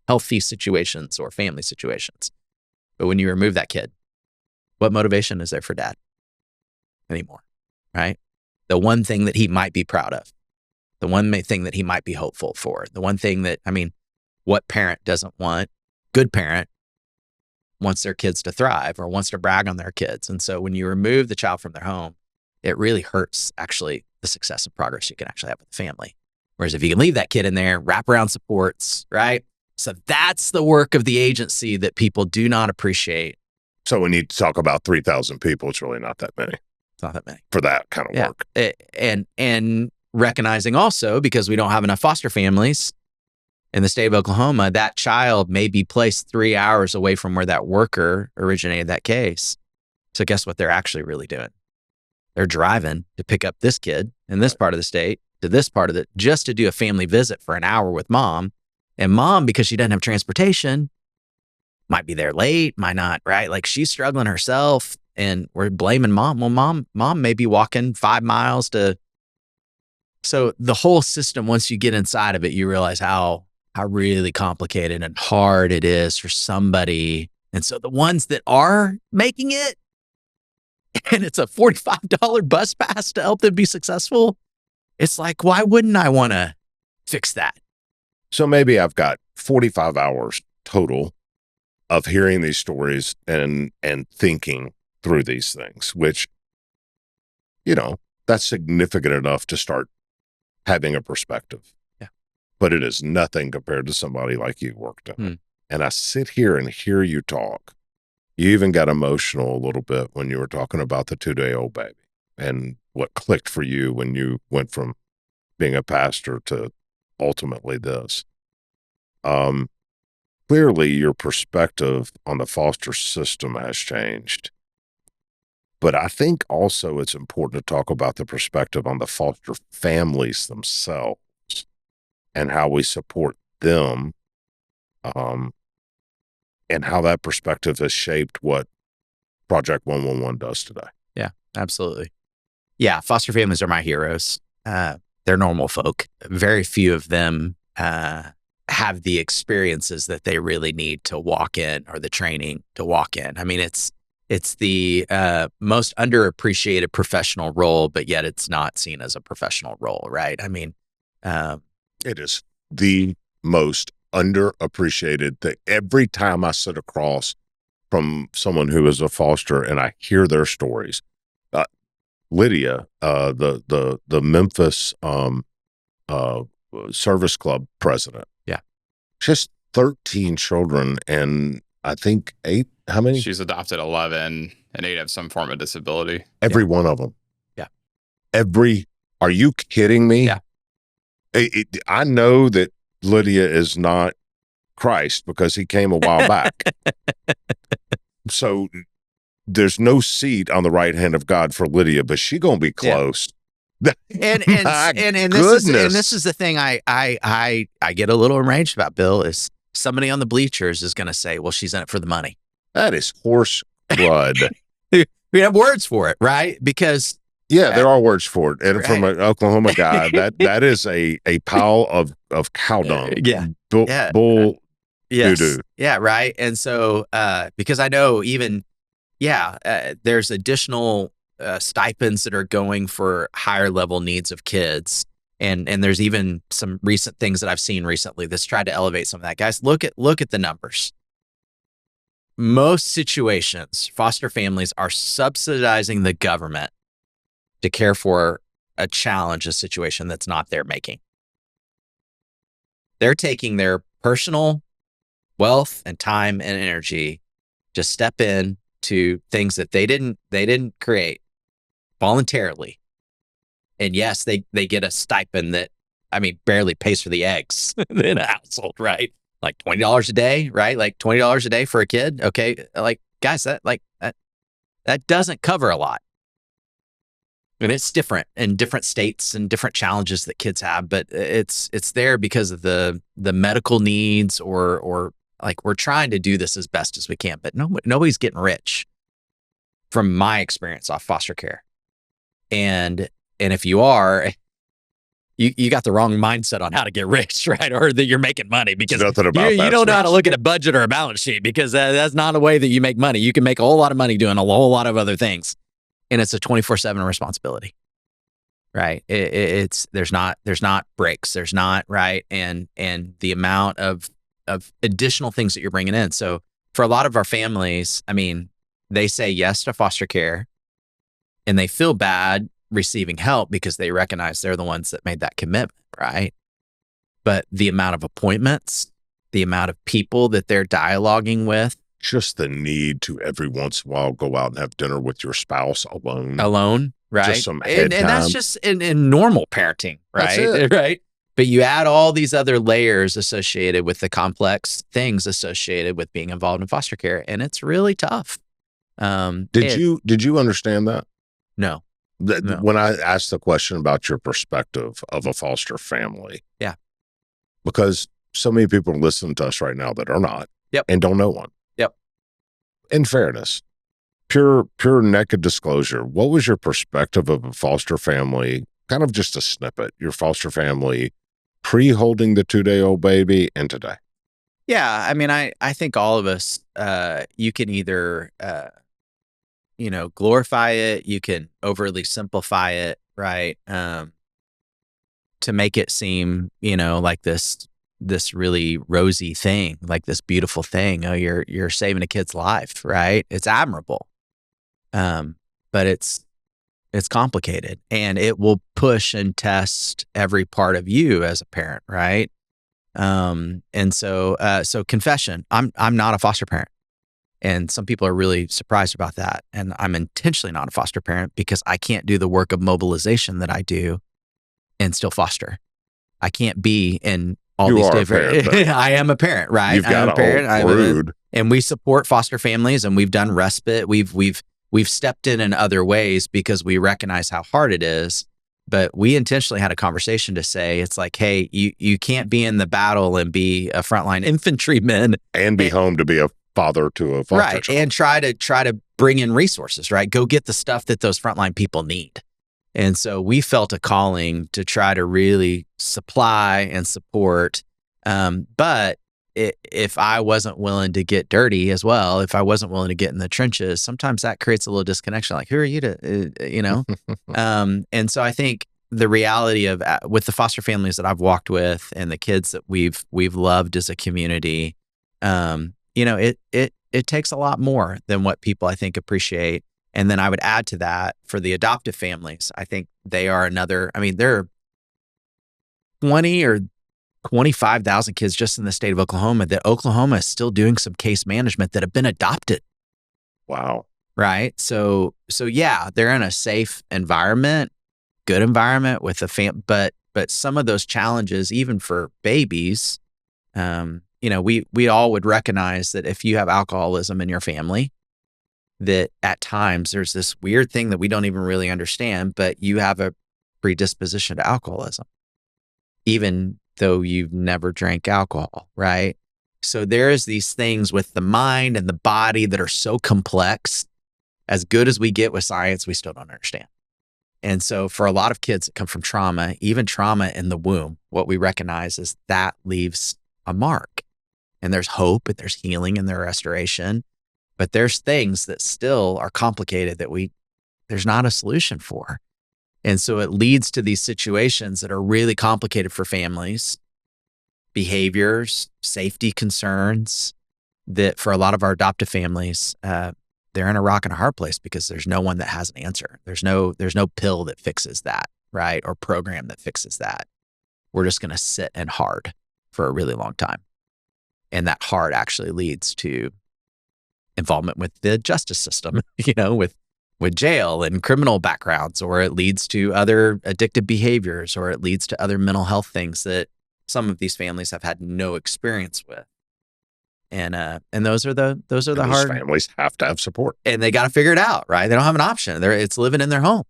healthy situations or family situations. But when you remove that kid, what motivation is there for dad anymore, right? The one thing that he might be proud of, the one thing that he might be hopeful for, the one thing that, what parent doesn't want? Good parent wants their kids to thrive or wants to brag on their kids. And so when you remove the child from their home, it really hurts actually the success and progress you can actually have with the family. Whereas if you can leave that kid in there, wrap around supports, right? So that's the work of the agency that people do not appreciate. So when you talk about 3,000 people, it's really not that many. It's not that many. For that kind of work. And recognizing also, because we don't have enough foster families in the state of Oklahoma, that child may be placed 3 hours away from where that worker originated that case. So guess what they're actually really doing? They're driving to pick up this kid in this part of the state to this part of just to do a family visit for an hour with mom. And mom, because she doesn't have transportation, might be there late, might not, right? Like she's struggling herself and we're blaming mom. Well, mom may be walking 5 miles to. So the whole system, once you get inside of it, you realize how really complicated and hard it is for somebody. And so the ones that are making it, and it's a $45 bus pass to help them be successful, it's like, why wouldn't I want to fix that? So maybe I've got 45 hours total of hearing these stories and thinking through these things, which, that's significant enough to start having a perspective. Yeah. But it is nothing compared to somebody like you worked in. And I sit here and hear you talk. You even got emotional a little bit when you were talking about the 2-day-old baby and what clicked for you when you went from being a pastor to ultimately this. Clearly your perspective on the foster system has changed. But I think also it's important to talk about the perspective on the foster families themselves and how we support them, and how that perspective has shaped what Project 111 does today. Yeah, absolutely. Yeah, foster families are my heroes. They're normal folk. Very few of them have the experiences that they really need to walk in, or the training to walk in. I mean, it's the most underappreciated professional role, but yet it's not seen as a professional role, right? I mean, it is the most underappreciated thing. Every time I sit across from someone who is a foster and I hear their stories, Lydia, the Memphis Service Club president. Yeah. She has 13 children and I think 8, how many? She's adopted 11 and 8 have some form of disability. Every one of them. Yeah. Are you kidding me? Yeah. I know that Lydia is not Christ because he came a while back. So there's no seat on the right hand of God for Lydia, but she's going to be close. And My this is the thing I get a little enraged about, Bill, is somebody on the bleachers is going to say, well, she's in it for the money. That is horse crud. We have words for it, right? Because yeah, there are words for it. And right. from an Oklahoma guy, that is a pile of cow dung. Bull yes. doo-doo. Yeah, right. And so because I know even there's additional stipends that are going for higher level needs of kids. And there's even some recent things that I've seen recently that's tried to elevate some of that. Guys, look at the numbers. Most situations, foster families are subsidizing the government to care for a situation that's not their making. They're taking their personal wealth and time and energy to step in to things that they didn't create voluntarily. And yes, they get a stipend that, I mean, barely pays for the eggs in a household, right? Like $20 a day, right? Like $20 a day for a kid. Okay. Like, guys, that doesn't cover a lot. And it's different in different states and different challenges that kids have, but it's there because of the medical needs or like we're trying to do this as best as we can, but nobody's getting rich from my experience off foster care. And if you are, you got the wrong mindset on how to get rich, right? Or that you're making money because you don't know how to look at a budget or a balance sheet because that's not a way that you make money. You can make a whole lot of money doing a whole lot of other things. And it's a 24/7 responsibility, right? There's not breaks. There's not, right. And the amount of additional things that you're bringing in. So for a lot of our families, I mean, they say yes to foster care and they feel bad receiving help because they recognize they're the ones that made that commitment, right? But the amount of appointments, the amount of people that they're dialoguing with, just the need to every once in a while go out and have dinner with your spouse alone, right? Just some head and that's just in normal parenting, right? Right. But you add all these other layers associated with the complex things associated with being involved in foster care, and it's really tough. Did you understand that? No. When I asked the question about your perspective of a foster family. Yeah. Because so many people are listening to us right now that are not and don't know one. Yep. In fairness, pure naked disclosure, what was your perspective of a foster family, kind of just a snippet, your foster family pre-holding the 2-day-old baby and today? Yeah. I mean, I think all of us, you can either glorify it, you can overly simplify it, right? To make it seem, like this really rosy thing, like this beautiful thing. Oh, you're saving a kid's life, right? It's admirable. But it's complicated and it will push and test every part of you as a parent, right? And so confession, I'm not a foster parent. And some people are really surprised about that. And I'm intentionally not a foster parent because I can't do the work of mobilization that I do and still foster. I can't be in all these different. I am a parent, right? You've got a parent. And we support foster families, and we've done respite. We've stepped in other ways because we recognize how hard it is. But we intentionally had a conversation to say, it's like, hey, you can't be in the battle and be a frontline infantryman and be home to be a father to a foster child. And try to bring in resources, right? Go get the stuff that those frontline people need. And so we felt a calling to try to really supply and support. But if I wasn't willing to get dirty as well, if I wasn't willing to get in the trenches, sometimes that creates a little disconnection. Like, who are you to, and so I think the reality of with the foster families that I've walked with and the kids that we've loved as a community, it takes a lot more than what people I think appreciate. And then I would add to that for the adoptive families, I think they are another. I mean, there are 20 or 25,000 kids just in the state of Oklahoma that Oklahoma is still doing some case management that have been adopted. Wow. Right. So yeah, they're in a safe environment, good environment with a but some of those challenges, even for babies, we all would recognize that if you have alcoholism in your family, that at times there's this weird thing that we don't even really understand, but you have a predisposition to alcoholism, even though you've never drank alcohol, right? So there's these things with the mind and the body that are so complex. As good as we get with science, we still don't understand. And so for a lot of kids that come from trauma, even trauma in the womb, what we recognize is that leaves a mark. And there's hope and there's healing and there's restoration. But there's things that still are complicated that there's not a solution for. And so it leads to these situations that are really complicated for families, behaviors, safety concerns, that for a lot of our adoptive families, they're in a rock and a hard place because there's no one that has an answer. There's no pill that fixes that, right? Or program that fixes that. We're just going to sit in hard for a really long time. And that hard actually leads to involvement with the justice system, with jail and criminal backgrounds, or it leads to other addictive behaviors, or it leads to other mental health things that some of these families have had no experience with. And those are the hard families have to have support, and they got to figure it out, right? They don't have an option. It's living in their home,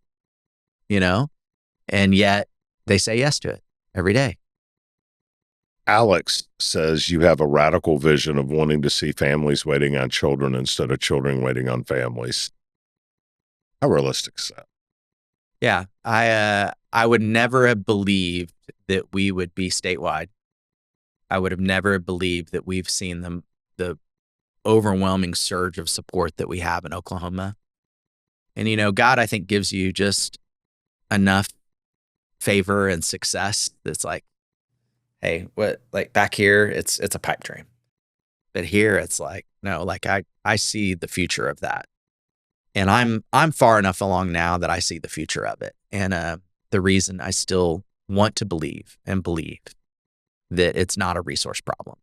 and yet they say yes to it every day. Alex says you have a radical vision of wanting to see families waiting on children instead of children waiting on families. How realistic is that? Yeah, I would never have believed that we would be statewide. I would have never believed that we've seen the overwhelming surge of support that we have in Oklahoma. And, God, I think, gives you just enough favor and success that's like, hey, back here, it's a pipe dream. But here it's like, no, I see the future of that. And I'm far enough along now that I see the future of it. And the reason I still want to believe that it's not a resource problem.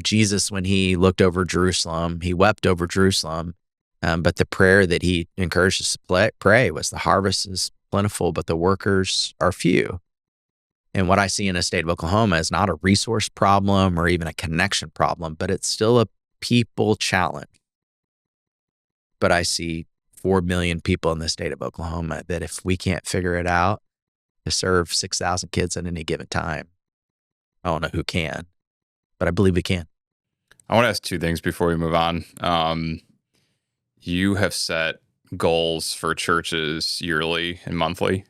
Jesus, when he looked over Jerusalem, he wept over Jerusalem. But the prayer that he encouraged us to pray was, the harvest is plentiful, but the workers are few. And what I see in the state of Oklahoma is not a resource problem or even a connection problem, but it's still a people challenge. But I see 4 million people in the state of Oklahoma that if we can't figure it out to serve 6,000 kids at any given time, I don't know who can, but I believe we can. I want to ask two things before we move on. You have set goals for churches yearly and monthly.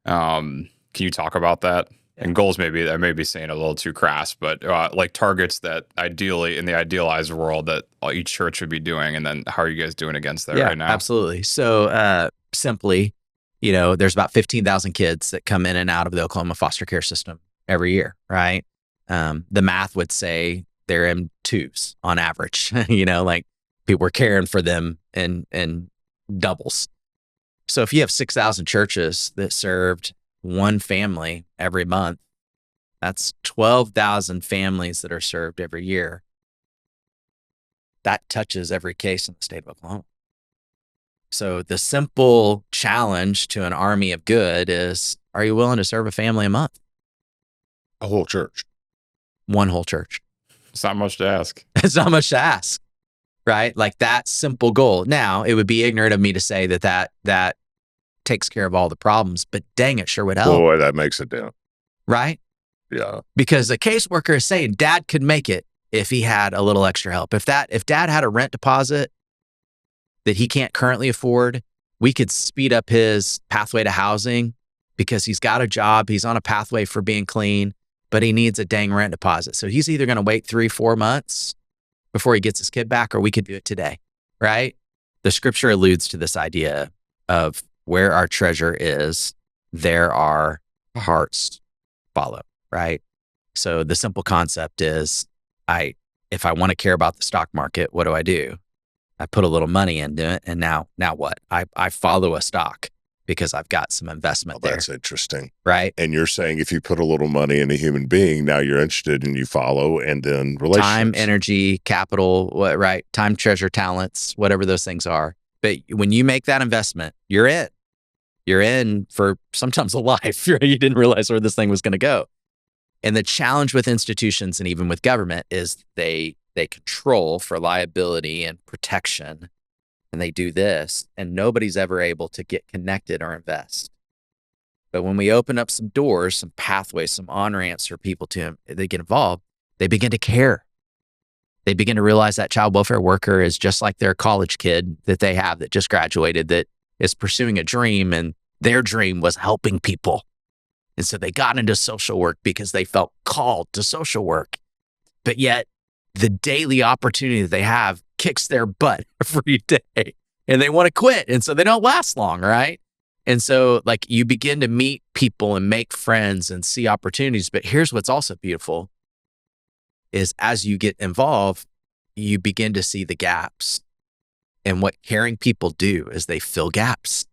Can you talk about that? Yeah. And goals, I may be saying a little too crass, but like targets that ideally in the idealized world that each church should be doing. And then how are you guys doing against that right now? Absolutely. So simply, there's about 15,000 kids that come in and out of the Oklahoma foster care system every year, right? The math would say they're in twos on average, like people are caring for them in doubles. So if you have 6,000 churches that served one family every month, that's 12,000 families that are served every year. That touches every case in the state of Oklahoma. So the simple challenge to an army of good is, are you willing to serve a family a month? A whole church. One whole church. It's not much to ask. It's not much to ask, right? Like that simple goal. Now, it would be ignorant of me to say that takes care of all the problems, but dang, it sure would help. Boy, that makes it down. Right? Yeah. Because the caseworker is saying dad could make it if he had a little extra help. If dad had a rent deposit that he can't currently afford, we could speed up his pathway to housing because he's got a job, he's on a pathway for being clean, but he needs a dang rent deposit. So he's either going to wait 3-4 months before he gets his kid back, or we could do it today, right? The scripture alludes to this idea of where our treasure is, there our hearts follow, right? So the simple concept is, if I want to care about the stock market, what do? I put a little money into it, and now what? I follow a stock because I've got some investment there. That's interesting. Right? And you're saying if you put a little money in a human being, now you're interested and you follow, and then relationships. Time, energy, capital, right? Time, treasure, talents, whatever those things are. But when you make that investment, you're in. You're in for sometimes a life. You didn't realize where this thing was going to go. And the challenge with institutions and even with government is they control for liability and protection, and they do this, and nobody's ever able to get connected or invest. But when we open up some doors, some pathways, some on-ramps for people they get involved, they begin to care. They begin to realize that child welfare worker is just like their college kid that they have that just graduated, that is pursuing a dream, and their dream was helping people. And so they got into social work because they felt called to social work. But yet the daily opportunity that they have kicks their butt every day, and they want to quit. And so they don't last long, right? And so like you begin to meet people and make friends and see opportunities. But here's what's also beautiful is as you get involved, you begin to see the gaps. And what caring people do is they fill gaps.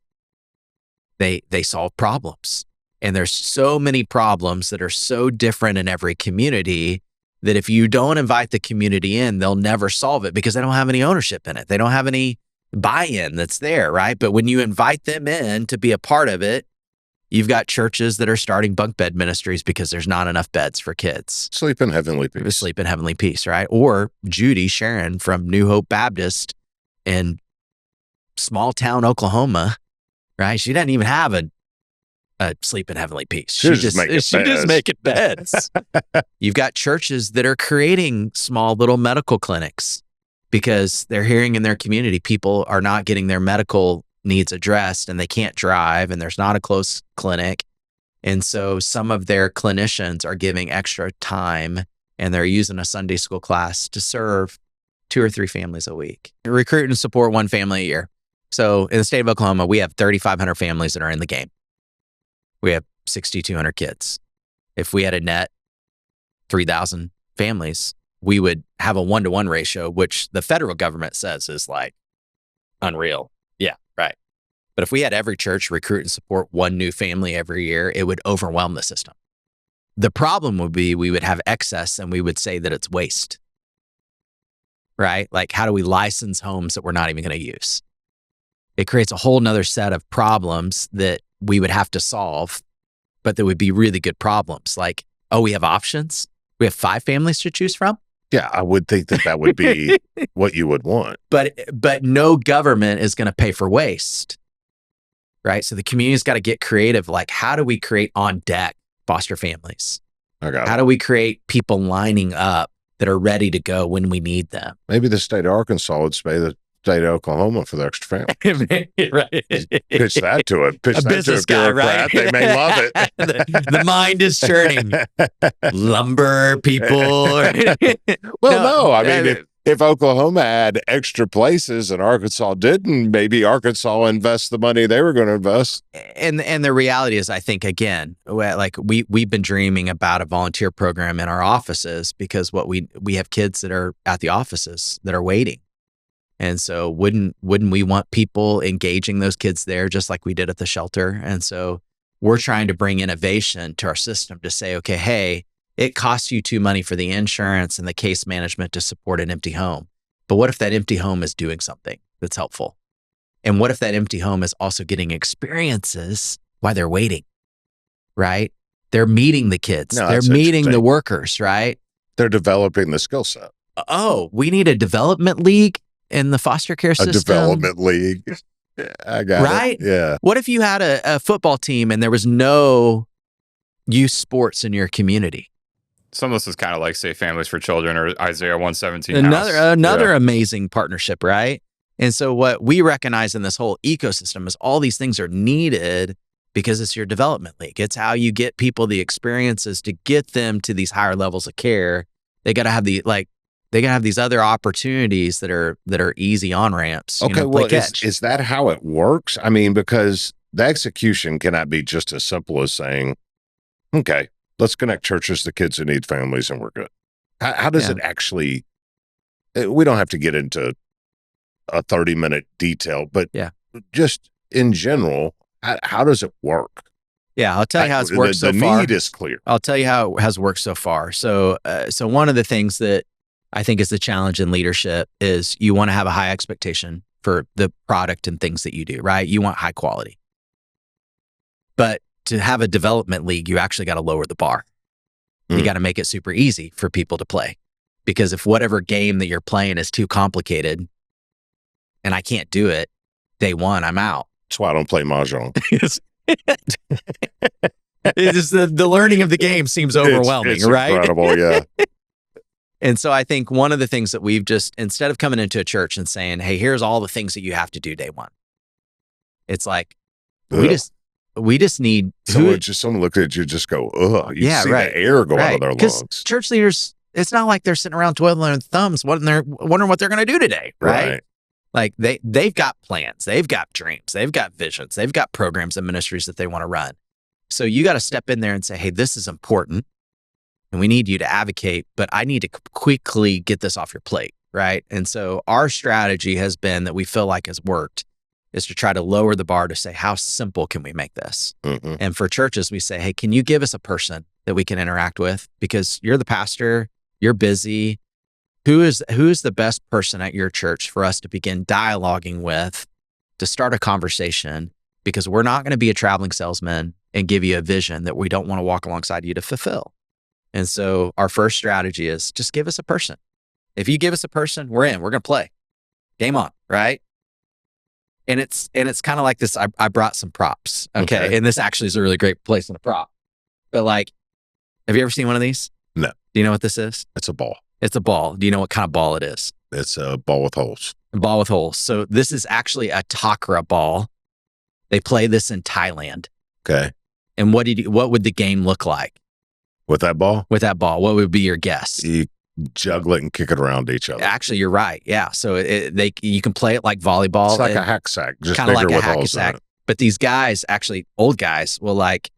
They solve problems. And there's so many problems that are so different in every community that if you don't invite the community in, they'll never solve it because they don't have any ownership in it. They don't have any buy-in that's there, right? But when you invite them in to be a part of it, you've got churches that are starting bunk bed ministries because there's not enough beds for kids. Sleep in heavenly peace. Sleep in heavenly peace, right? Or Judy Sharon from New Hope Baptist in small town Oklahoma, right? She doesn't even have a sleep in heavenly peace. She just making beds. You've got churches that are creating small little medical clinics because they're hearing in their community people are not getting their medical needs addressed and they can't drive and there's not a close clinic. And so some of their clinicians are giving extra time and they're using a Sunday school class to serve 2 or 3 families a week. Recruit and support 1 family a year. So in the state of Oklahoma, we have 3,500 families that are in the game. We have 6,200 kids. If we had a net 3,000 families, we would have a 1-to-1 ratio, which the federal government says is like unreal. Yeah, right. But if we had every church recruit and support 1 new family every year, it would overwhelm the system. The problem would be we would have excess and we would say that it's waste, right? Like, how do we license homes that we're not even going to use? It creates a whole nother set of problems that we would have to solve, but there would be really good problems. Like, oh, we have options. We have 5 families to choose from. Yeah, I would think that would be what you would want. But no government is going to pay for waste, right? So the community's got to get creative. Like, how do we create on deck foster families? How do we create people lining up that are ready to go when we need them? Maybe the state of Arkansas would pay the state of Oklahoma for the extra family. Right. Pitch that to a business guy, right? They may love it. the mind is churning. Lumber people. I mean, if Oklahoma had extra places and Arkansas didn't, maybe Arkansas invest the money they were going to invest. And the reality is, I think, again, like we've been dreaming about a volunteer program in our offices because we have kids that are at the offices that are waiting. And so wouldn't we want people engaging those kids there just like we did at the shelter? And so we're trying to bring innovation to our system to say, okay, hey, it costs you too money for the insurance and the case management to support an empty home. But what if that empty home is doing something that's helpful? And what if that empty home is also getting experiences while they're waiting, right? They're meeting the kids. They're meeting the workers, right? They're developing the skill set. Oh, we need a development league in the foster care system. A development league. I got right? it. Yeah. What if you had a football team and there was no youth sports in your community? Some of this is kind of like Safe Families for Children or Isaiah 117. Another amazing partnership, right? And so what we recognize in this whole ecosystem is all these things are needed because it's your development league. It's how you get people the experiences to get them to these higher levels of care. They got to have these other opportunities that are easy on ramps. Okay, is that how it works? I mean, because the execution cannot be just as simple as saying, okay, let's connect churches to kids who need families and we're good. How does it actually, we don't have to get into a 30-minute detail, but just in general, how does it work? Yeah, I'll tell you how it's worked so far. The need is clear. I'll tell you how it has worked so far. So one of the things that I think is the challenge in leadership is you want to have a high expectation for the product and things that you do, right? You want high quality. But to have a development league, you actually got to lower the bar. You got to make it super easy for people to play. Because if whatever game that you're playing is too complicated and I can't do it, day one, I'm out. That's why I don't play Mahjong. It's just the learning of the game seems overwhelming, it's right? Incredible, yeah. And so I think one of the things that we've just, instead of coming into a church and saying, hey, here's all the things that you have to do day one, it's like, we just need someone look at you, just go, ugh. You see the air go out of their lungs. Church leaders, it's not like they're sitting around twiddling their thumbs, wondering what they're going to do today, right? Like they've got plans, they've got dreams, they've got visions, they've got programs and ministries that they want to run. So you got to step in there and say, hey, this is important and we need you to advocate, but I need to quickly get this off your plate, right? And so our strategy has been that we feel like has worked is to try to lower the bar to say, how simple can we make this? Mm-hmm. And for churches, we say, hey, can you give us a person that we can interact with? Because you're the pastor, you're busy. Who's the best person at your church for us to begin dialoguing with to start a conversation? Because we're not going to be a traveling salesman and give you a vision that we don't want to walk alongside you to fulfill. And so our first strategy is just give us a person. If you give us a person, we're in. We're going to play. Game on, right? And it's kind of like this. I brought some props, okay? And this actually is a really great place in a prop. But like, have you ever seen one of these? No. Do you know what this is? It's a ball. It's a ball. Do you know what kind of ball it is? It's a ball with holes. A ball with holes. So this is actually a Takra ball. They play this in Thailand. Okay. And what would the game look like? With that ball? With that ball, what would be your guess? You juggle it and kick it around each other. Actually, you're right. Yeah. So you can play it like volleyball. It's like a hack sack, just kind of bigger like a with hack holes sack. in it. But these guys, actually old guys, will like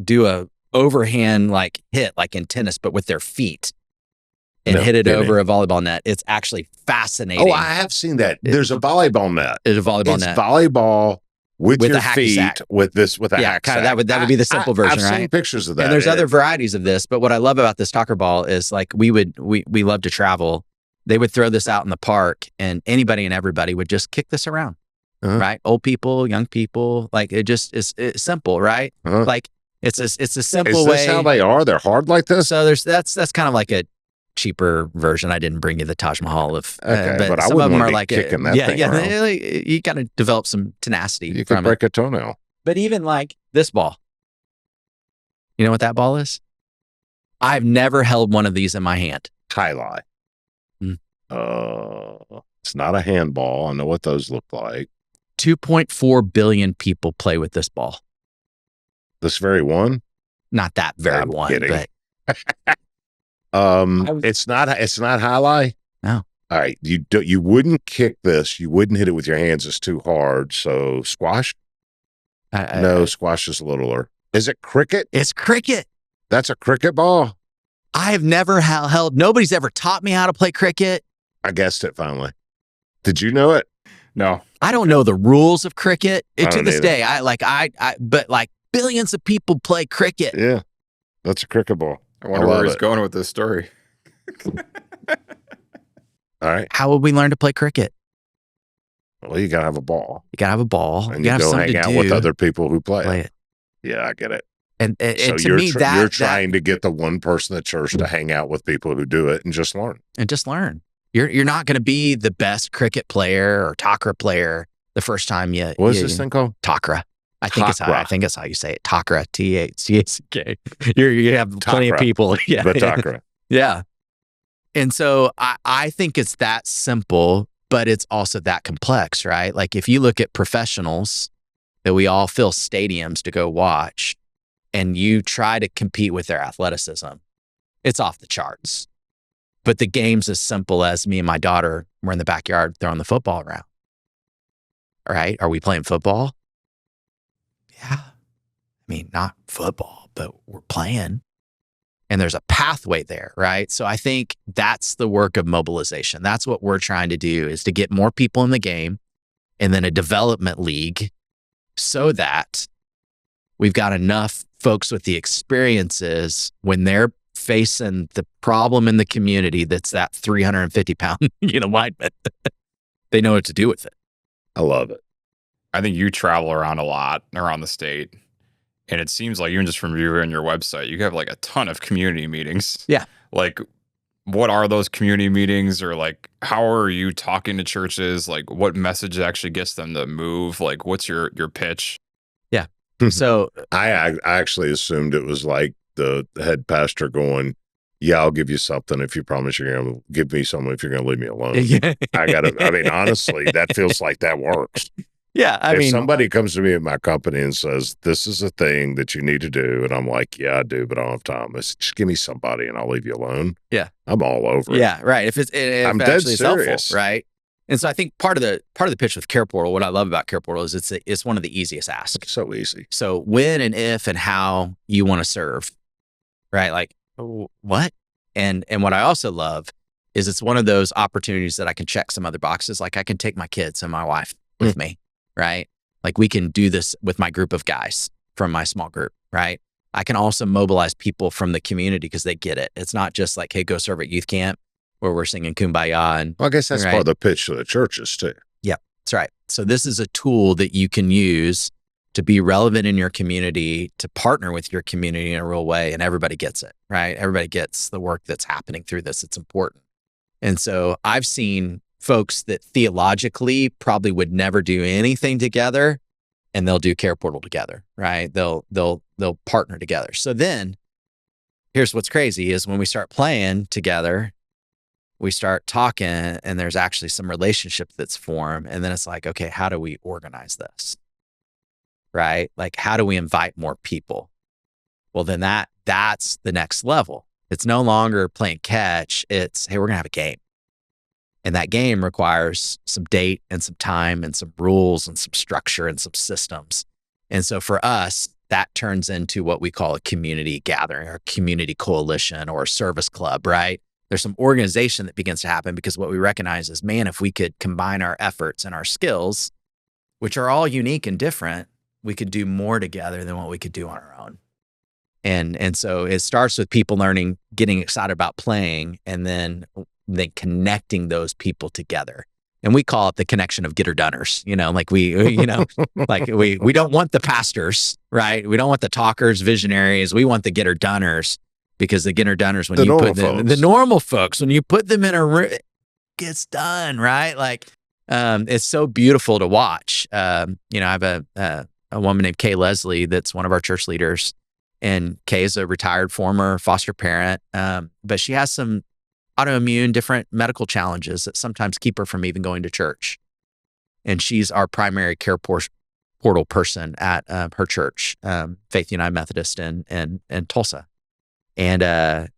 do a overhand like hit like in tennis, but with their feet and hit it over a volleyball net. It's actually fascinating. Oh, I have seen that. There's a volleyball net. There's a volleyball net. It's volleyball with your a hacky feet sack. with a hack sack. That would be the simple version, I've right? seen pictures of that. And there's other varieties of this, but what I love about this Talker ball is like we love to travel. They would throw this out in the park and anybody and everybody would just kick this around, right? Old people, young people, like it's simple, right? Like it's a simple way. Is this how they are? They're hard like this? So that's kind of like a cheaper version. I didn't bring you the Taj Mahal of, but I some wouldn't of them want to are be like kicking that thing around. You got to develop some tenacity. You can break a toenail. But even like this ball, you know what that ball is? I've never held one of these in my hand. Highlight. It's not a handball. I know what those look like. 2.4 billion people play with this ball. This very one? Not that very I'm one, kidding. but it's not highlight. No. All right, you wouldn't kick this. You wouldn't hit it with your hands. It's too hard. So squash? No, squash is littler. Is it cricket? It's cricket. That's a cricket ball? I have never held. Nobody's ever taught me how to play cricket. I guessed it finally. Did you know it? No. I don't know the rules of cricket. To this either. day, but like billions of people play cricket. Yeah, that's a cricket ball. I wonder where he's going with this story. All right. How would we learn to play cricket? Well, you gotta have a ball. You gotta have a ball. And you gotta go have something hang to out do. with other people who play it. Yeah, I get it. And So to me, you're trying to get the one person at church to hang out with people who do it and just learn. You're not going to be the best cricket player or Takra player the first time you. What is this thing called? Takra. I think it's how you say it. Takra. T-A-C-A-C-K. You have plenty of people. Yeah. The Takra. Yeah. And so I think it's that simple, but it's also that complex, right? Like if you look at professionals that we all fill stadiums to go watch and you try to compete with their athleticism, it's off the charts. But the game's as simple as me and my daughter were in the backyard throwing the football around. All right. Are we playing football? Yeah. I mean, not football, but we're playing. And there's a pathway there, right? So I think that's the work of mobilization. That's what we're trying to do, is to get more people in the game and then a development league so that we've got enough folks with the experiences when they're facing the problem in the community that's that 350-pound lineman. They know what to do with it. I love it. I think you travel around a lot around the state. And it seems like even just from viewing your website, you have like a ton of community meetings. Yeah. Like, what are those community meetings? Or like, how are you talking to churches? Like, what message actually gets them to move? Like, what's your pitch? Yeah. So I actually assumed it was like the head pastor going, yeah, I'll give you something if you promise you're going to give me something if you're going to leave me alone. I mean, honestly, that feels like that works. Yeah. If somebody comes to me at my company and says, this is a thing that you need to do, and I'm like, yeah, I do, but I don't have time. Just give me somebody and I'll leave you alone. Yeah. I'm all over it. Yeah. Right. If I'm dead actually it's helpful, serious. right? And so I think part of the pitch with Care Portal, what I love about Care Portal is it's one of the easiest asks. So easy. So when and if and how you want to serve, right? Like what? And what I also love is it's one of those opportunities that I can check some other boxes. Like I can take my kids and my wife with me, right? Like we can do this with my group of guys from my small group, right? I can also mobilize people from the community because they get it. It's not just like, hey, go serve at youth camp where we're singing Kumbaya. And well, I guess that's right? part of the pitch to the churches too. Yeah, that's right. So this is a tool that you can use to be relevant in your community, to partner with your community in a real way. And everybody gets it, right? Everybody gets the work that's happening through this. It's important. And so I've seen folks that theologically probably would never do anything together, and they'll do Care Portal together, right? They'll partner together. So then here's what's crazy is when we start playing together, we start talking and there's actually some relationship that's formed. And then it's like, okay, how do we organize this? Right? Like, how do we invite more people? Well, then that's the next level. It's no longer playing catch. It's, hey, we're going to have a game. And that game requires some date and some time and some rules and some structure and some systems. And so for us, that turns into what we call a community gathering or a community coalition or a service club, right? There's some organization that begins to happen because what we recognize is, man, if we could combine our efforts and our skills, which are all unique and different, we could do more together than what we could do on our own. And so it starts with people learning, getting excited about playing, and then connecting those people together. And we call it the connection of get-her-doners. Like we don't want the pastors, right? We don't want the talkers, visionaries. We want the get-her-doners, because the get-her-doners, when you put them, the normal folks, when you put them in a room, it gets done, right? Like it's so beautiful to watch. I have a woman named Kay Leslie that's one of our church leaders, and Kay is a retired former foster parent, but she has some autoimmune, different medical challenges that sometimes keep her from even going to church. And she's our primary Care Portal person at her church, Faith United Methodist in Tulsa. And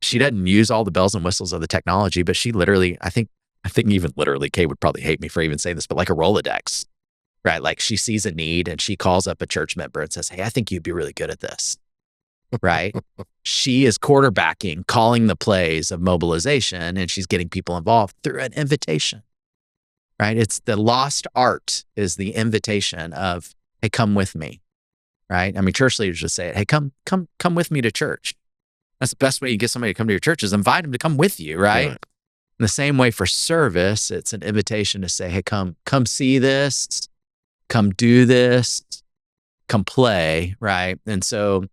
she doesn't use all the bells and whistles of the technology, but she literally, I think even literally, Kay would probably hate me for even saying this, but like a Rolodex, right? Like she sees a need and she calls up a church member and says, hey, I think you'd be really good at this, right? She is quarterbacking, calling the plays of mobilization, and she's getting people involved through an invitation, right? It's the lost art is the invitation of, hey, come with me, right? I mean, church leaders just say it, hey, come with me to church. That's the best way you get somebody to come to your church is invite them to come with you, right? Right. In the same way for service, it's an invitation to say, hey, come see this, come do this, come play, right? And so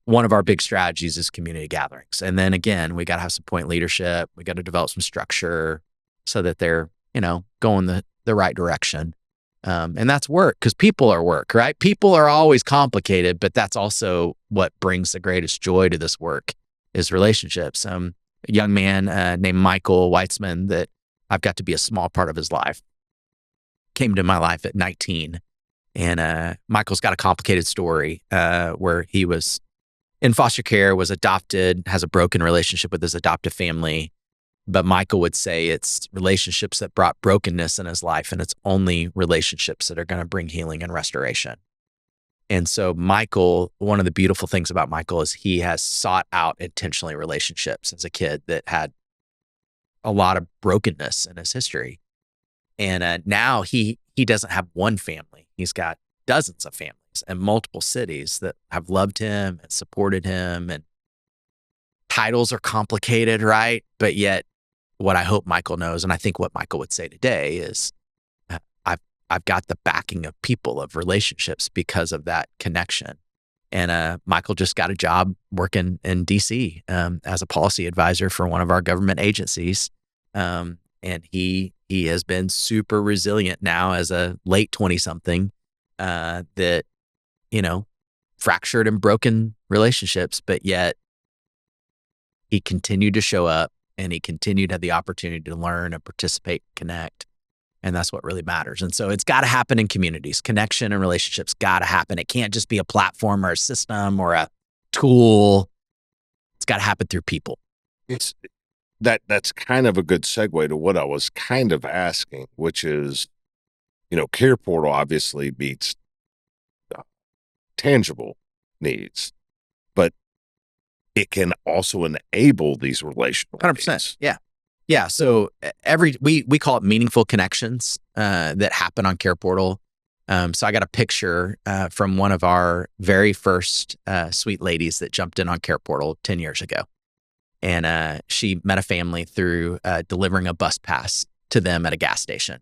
one of our big strategies is community gatherings. And then again, we got to have some point leadership. We got to develop some structure so that they're, going the right direction. And that's work, because people are work, right? People are always complicated, but that's also what brings the greatest joy to this work is relationships. A young man named Michael Weitzman that I've got to be a small part of his life came to my life at 19. And Michael's got a complicated story where he was in foster care, was adopted, has a broken relationship with his adoptive family. But Michael would say it's relationships that brought brokenness in his life, and it's only relationships that are going to bring healing and restoration. And so Michael, one of the beautiful things about Michael is he has sought out intentionally relationships as a kid that had a lot of brokenness in his history. And now he doesn't have one family. He's got dozens of families in multiple cities that have loved him and supported him. And titles are complicated, right? But yet what I hope Michael knows, and I think what Michael would say today is, I've got the backing of people, of relationships because of that connection. And Michael just got a job working in DC as a policy advisor for one of our government agencies. And he has been super resilient now as a late 20-something that, fractured and broken relationships, but yet he continued to show up and he continued to have the opportunity to learn and participate, connect. And that's what really matters. And so it's got to happen in communities. Connection and relationships got to happen. It can't just be a platform or a system or a tool. It's got to happen through people. That's kind of a good segue to what I was kind of asking, which is, Care Portal obviously meets tangible needs, but it can also enable these relational 100%. needs. Yeah. So we call it meaningful connections that happen on Care Portal. So I got a picture from one of our very first sweet ladies that jumped in on Care Portal 10 years ago. And she met a family through delivering a bus pass to them at a gas station.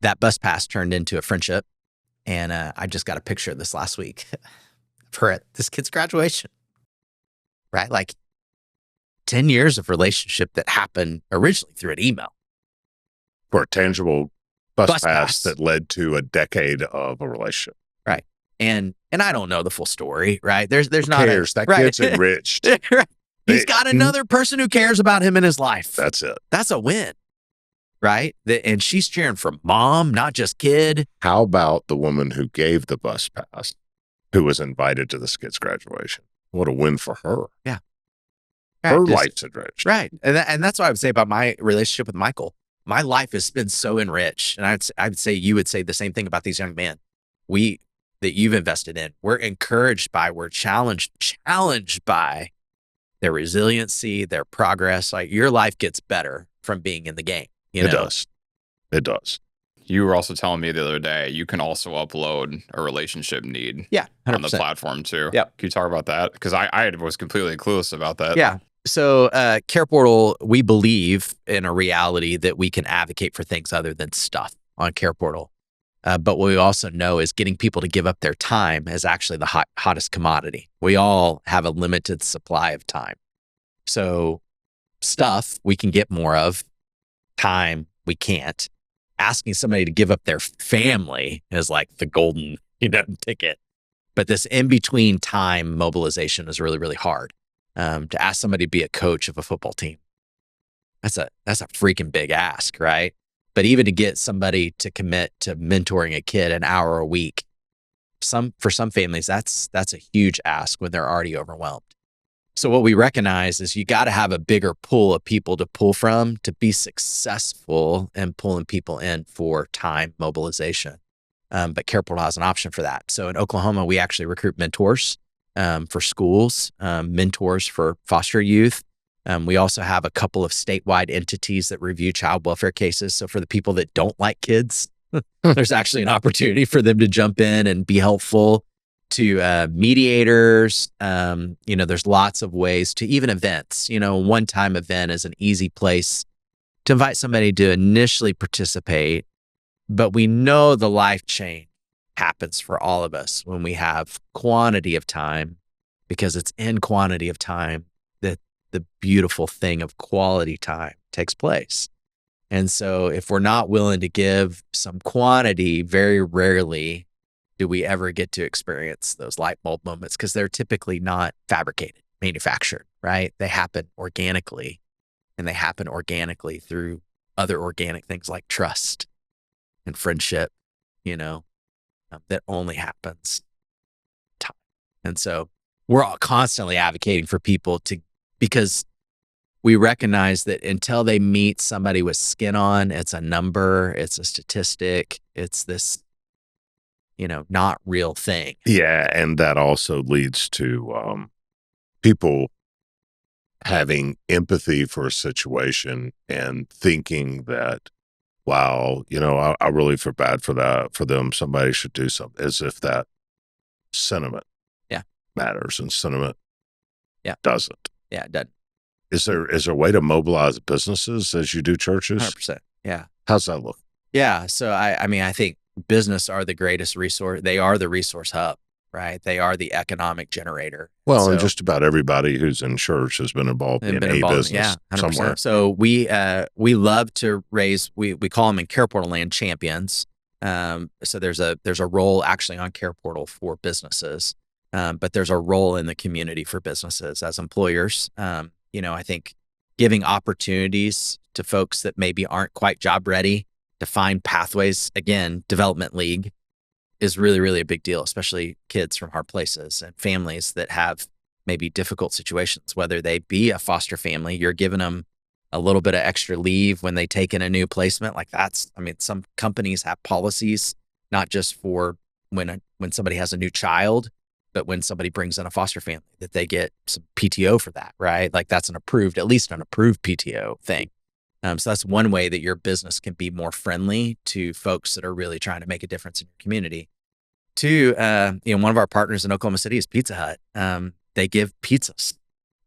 That bus pass turned into a friendship. And I just got a picture of this last week for this kid's graduation, right? Like 10 years of relationship that happened originally through an email. For a tangible bus pass that led to a decade of a relationship. Right. And I don't know the full story, right? There's Who not cares? That kid's enriched. Right. He's got another person who cares about him in his life. That's it. That's a win, right? And she's cheering for mom, not just kid. How about the woman who gave the bus pass, who was invited to this kid's graduation? What a win for her. Yeah. Her life's enriched. Right. And that's what I would say about my relationship with Michael. My life has been so enriched. And I'd say you would say the same thing about these young men that you've invested in. We're encouraged by, we're challenged by their resiliency, their progress. Like your life gets better from being in the game. It does. You were also telling me the other day, you can also upload a relationship need 100%. on the platform too. Yep. Can you talk about that? Because I was completely clueless about that. Yeah. So Care Portal, we believe in a reality that we can advocate for things other than stuff on Care Portal. But what we also know is getting people to give up their time is actually the hottest commodity. We all have a limited supply of time. So stuff we can get more of, time we can't. Asking somebody to give up their family is like the golden, ticket. But this in-between time mobilization is really, really hard. To ask somebody to be a coach of a football team, that's a freaking big ask, right? But even to get somebody to commit to mentoring a kid an hour a week, for some families, that's a huge ask when they're already overwhelmed. So what we recognize is you got to have a bigger pool of people to pull from to be successful in pulling people in for time mobilization. But Care Portal has an option for that. So in Oklahoma, we actually recruit mentors for schools, mentors for foster youth. We also have a couple of statewide entities that review child welfare cases. So for the people that don't like kids, there's actually an opportunity for them to jump in and be helpful to mediators. There's lots of ways to even events. One-time event is an easy place to invite somebody to initially participate. But we know the life change happens for all of us when we have quantity of time, because it's in quantity of time that the beautiful thing of quality time takes place. And so if we're not willing to give some quantity, very rarely do we ever get to experience those light bulb moments, because they're typically not fabricated, manufactured, right? They happen organically, and they happen organically through other organic things like trust and friendship, that only happens time. And so we're all constantly advocating for people because we recognize that until they meet somebody with skin on, it's a number, it's a statistic, it's this, not real thing. Yeah. And that also leads to people having empathy for a situation and thinking that, wow, I really feel bad for them. Somebody should do something, as if that sentiment matters, and sentiment doesn't. Yeah, it doesn't. Is there a way to mobilize businesses as you do churches? 100%. Yeah. How's that look? Yeah. So I think business are the greatest resource. They are the resource hub, right? They are the economic generator. Well, and just about everybody who's in church has been involved in a business, yeah, 100%. somewhere. So we love to raise, we call them in Care Portal land champions. So there's a role actually on Care Portal for businesses, but there's a role in the community for businesses as employers. I think giving opportunities to folks that maybe aren't quite job ready to find pathways, again, development league is really, really a big deal, especially kids from hard places and families that have maybe difficult situations, whether they be a foster family, you're giving them a little bit of extra leave when they take in a new placement. Like some companies have policies, not just for when somebody has a new child, but when somebody brings in a foster family, that they get some PTO for that, right? Like that's at least an approved PTO thing. So that's one way that your business can be more friendly to folks that are really trying to make a difference in your community. Two, one of our partners in Oklahoma City is Pizza Hut. They give pizzas,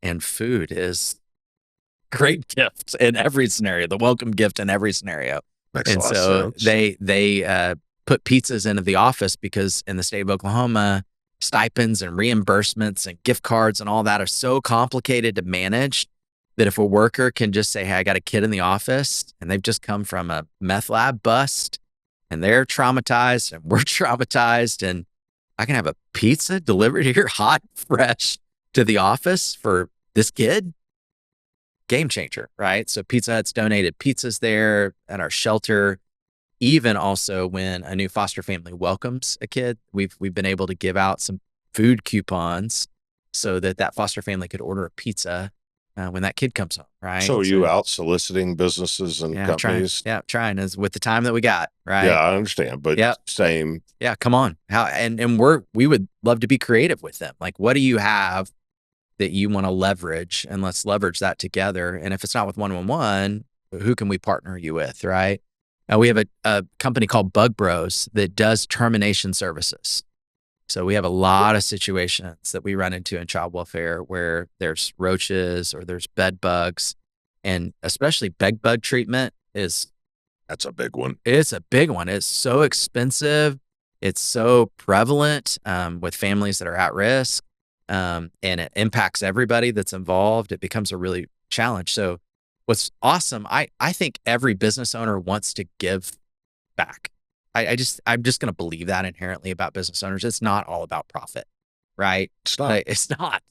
and food is great gift in every scenario, the welcome gift in every scenario. Makes and a lot so of sense. they put pizzas into the office because in the state of Oklahoma, stipends and reimbursements and gift cards and all that are so complicated to manage that if a worker can just say, hey, I got a kid in the office and they've just come from a meth lab bust and they're traumatized and we're traumatized, and I can have a pizza delivered here hot, fresh to the office for this kid. Game changer, right? So Pizza Hut's donated pizzas there at our shelter. Even also when a new foster family welcomes a kid, we've been able to give out some food coupons so that foster family could order a pizza when that kid comes home, right? So are you out soliciting businesses and companies? Trying as with the time that we got, right? Yeah, I understand, but same. Yeah, come on. We would love to be creative with them. Like, what do you have that you want to leverage, and let's leverage that together. And if it's not with 111, who can we partner you with, right? We have a company called Bug Bros that does termination services. So we have a lot of situations that we run into in child welfare where there's roaches or there's bed bugs, and especially bed bug treatment That's a big one. It's a big one. It's so expensive. It's so prevalent with families that are at risk. And it impacts everybody that's involved. It becomes a really challenge. So what's awesome, I think every business owner wants to give back. I'm just going to believe that inherently about business owners. It's not all about profit, right? It's not.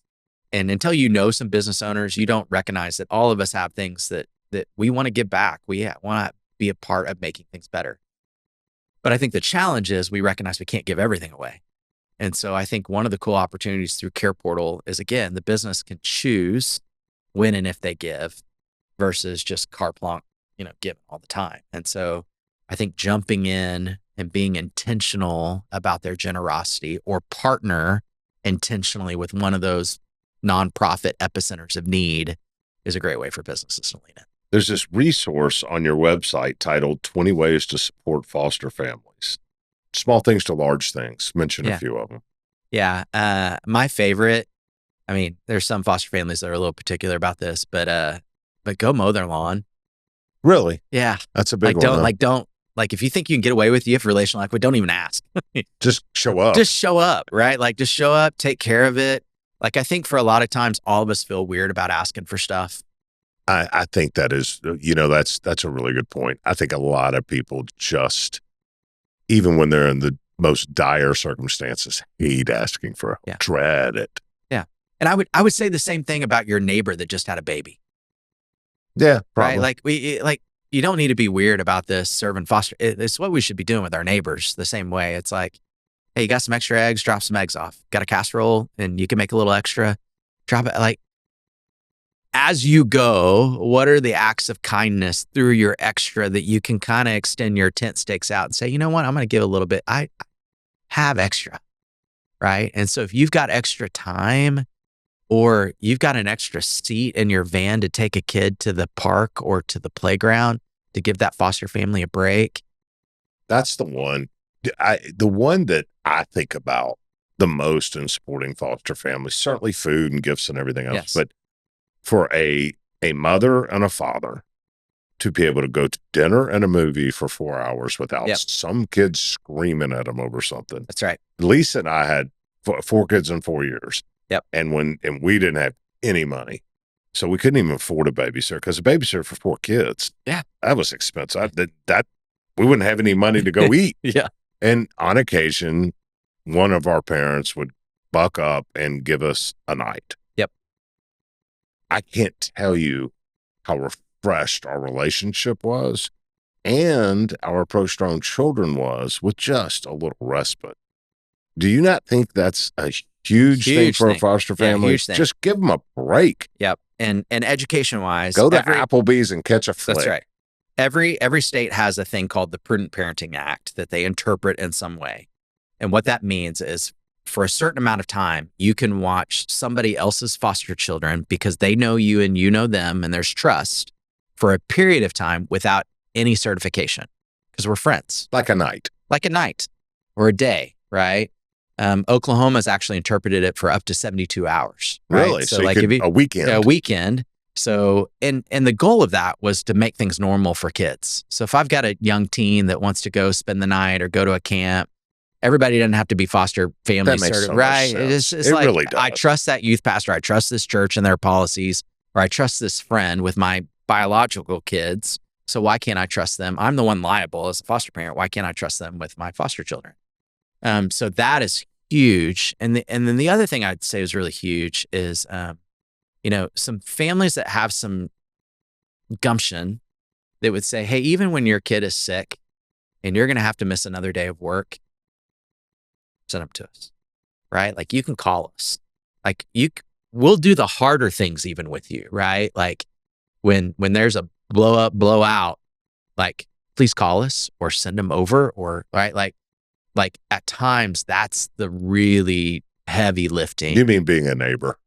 And until you know some business owners, you don't recognize that all of us have things that we want to give back. We want to be a part of making things better. But I think the challenge is we recognize we can't give everything away. And so I think one of the cool opportunities through Care Portal is, again, the business can choose when and if they give versus just carte blanche, giving all the time. And so I think jumping in and being intentional about their generosity, or partner intentionally with one of those nonprofit epicenters of need, is a great way for businesses to lean in. There's this resource on your website titled 20 Ways to Support Foster Families. Small things to large things. Mention a few of them. Yeah. My favorite, there's some foster families that are a little particular about this, but go mow their lawn. Really? Yeah. That's a big one. Don't, if you think you can get away with it for relational equity, don't even ask. Just show up. Just show up, right? Just show up, take care of it. I think for a lot of times, all of us feel weird about asking for stuff. I think that is, that's a really good point. I think a lot of people just, even when they're in the most dire circumstances, hate asking for help, dread it. Yeah. And I would say the same thing about your neighbor that just had a baby. Yeah, probably. Right? You don't need to be weird about this serving foster. It's what we should be doing with our neighbors the same way. It's like, hey, you got some extra eggs, drop some eggs off. Got a casserole and you can make a little extra, drop it. As you go, what are the acts of kindness through your extra that you can kind of extend your tent stakes out and say, you know what, I'm going to give a little bit. I have extra, right? And so if you've got extra time, or you've got an extra seat in your van to take a kid to the park or to the playground to give that foster family a break. That's the one. The one that I think about the most in supporting foster families, certainly food and gifts and everything else, Yes. But for a mother and a father to be able to go to dinner and a movie for 4 hours without some kids screaming at them over something. That's right. Lisa and I had 4 kids in 4 years. Yep. And we didn't have any money. So we couldn't even afford a babysitter, because a babysitter for 4 kids. Yeah. That was expensive. That We wouldn't have any money to go eat. Yeah. And on occasion, one of our parents would buck up and give us a night. Yep. I can't tell you how refreshed our relationship was and our approach to our own children was with just a little respite. Do you not think that's a huge thing for a foster family? Huge thing. Just give them a break. Yep. And education wise, go to Applebee's and catch a flick. That's right. Every state has a thing called the Prudent Parenting Act that they interpret in some way. And what that means is for a certain amount of time, you can watch somebody else's foster children because they know you and you know them and there's trust for a period of time without any certification because we're friends. Like a night or a day, right? Oklahoma's actually interpreted it for up to 72 hours. Right? Really? So like a weekend. A weekend. So, and the goal of that was to make things normal for kids. So if I've got a young teen that wants to go spend the night or go to a camp, everybody doesn't have to be foster family certified, right? It's like, really does. I trust that youth pastor. I trust this church and their policies, or I trust this friend with my biological kids. So why can't I trust them? I'm the one liable as a foster parent. Why can't I trust them with my foster children? So that is huge. And then the other thing I'd say is really huge is, some families that have some gumption that would say, hey, even when your kid is sick and you're going to have to miss another day of work, send them to us, right? Like you can call us. Like we'll do the harder things even with you, right? Like when there's a blow up, blow out, like please call us or send them over or right. Like at times that's the really heavy lifting. You mean being a neighbor?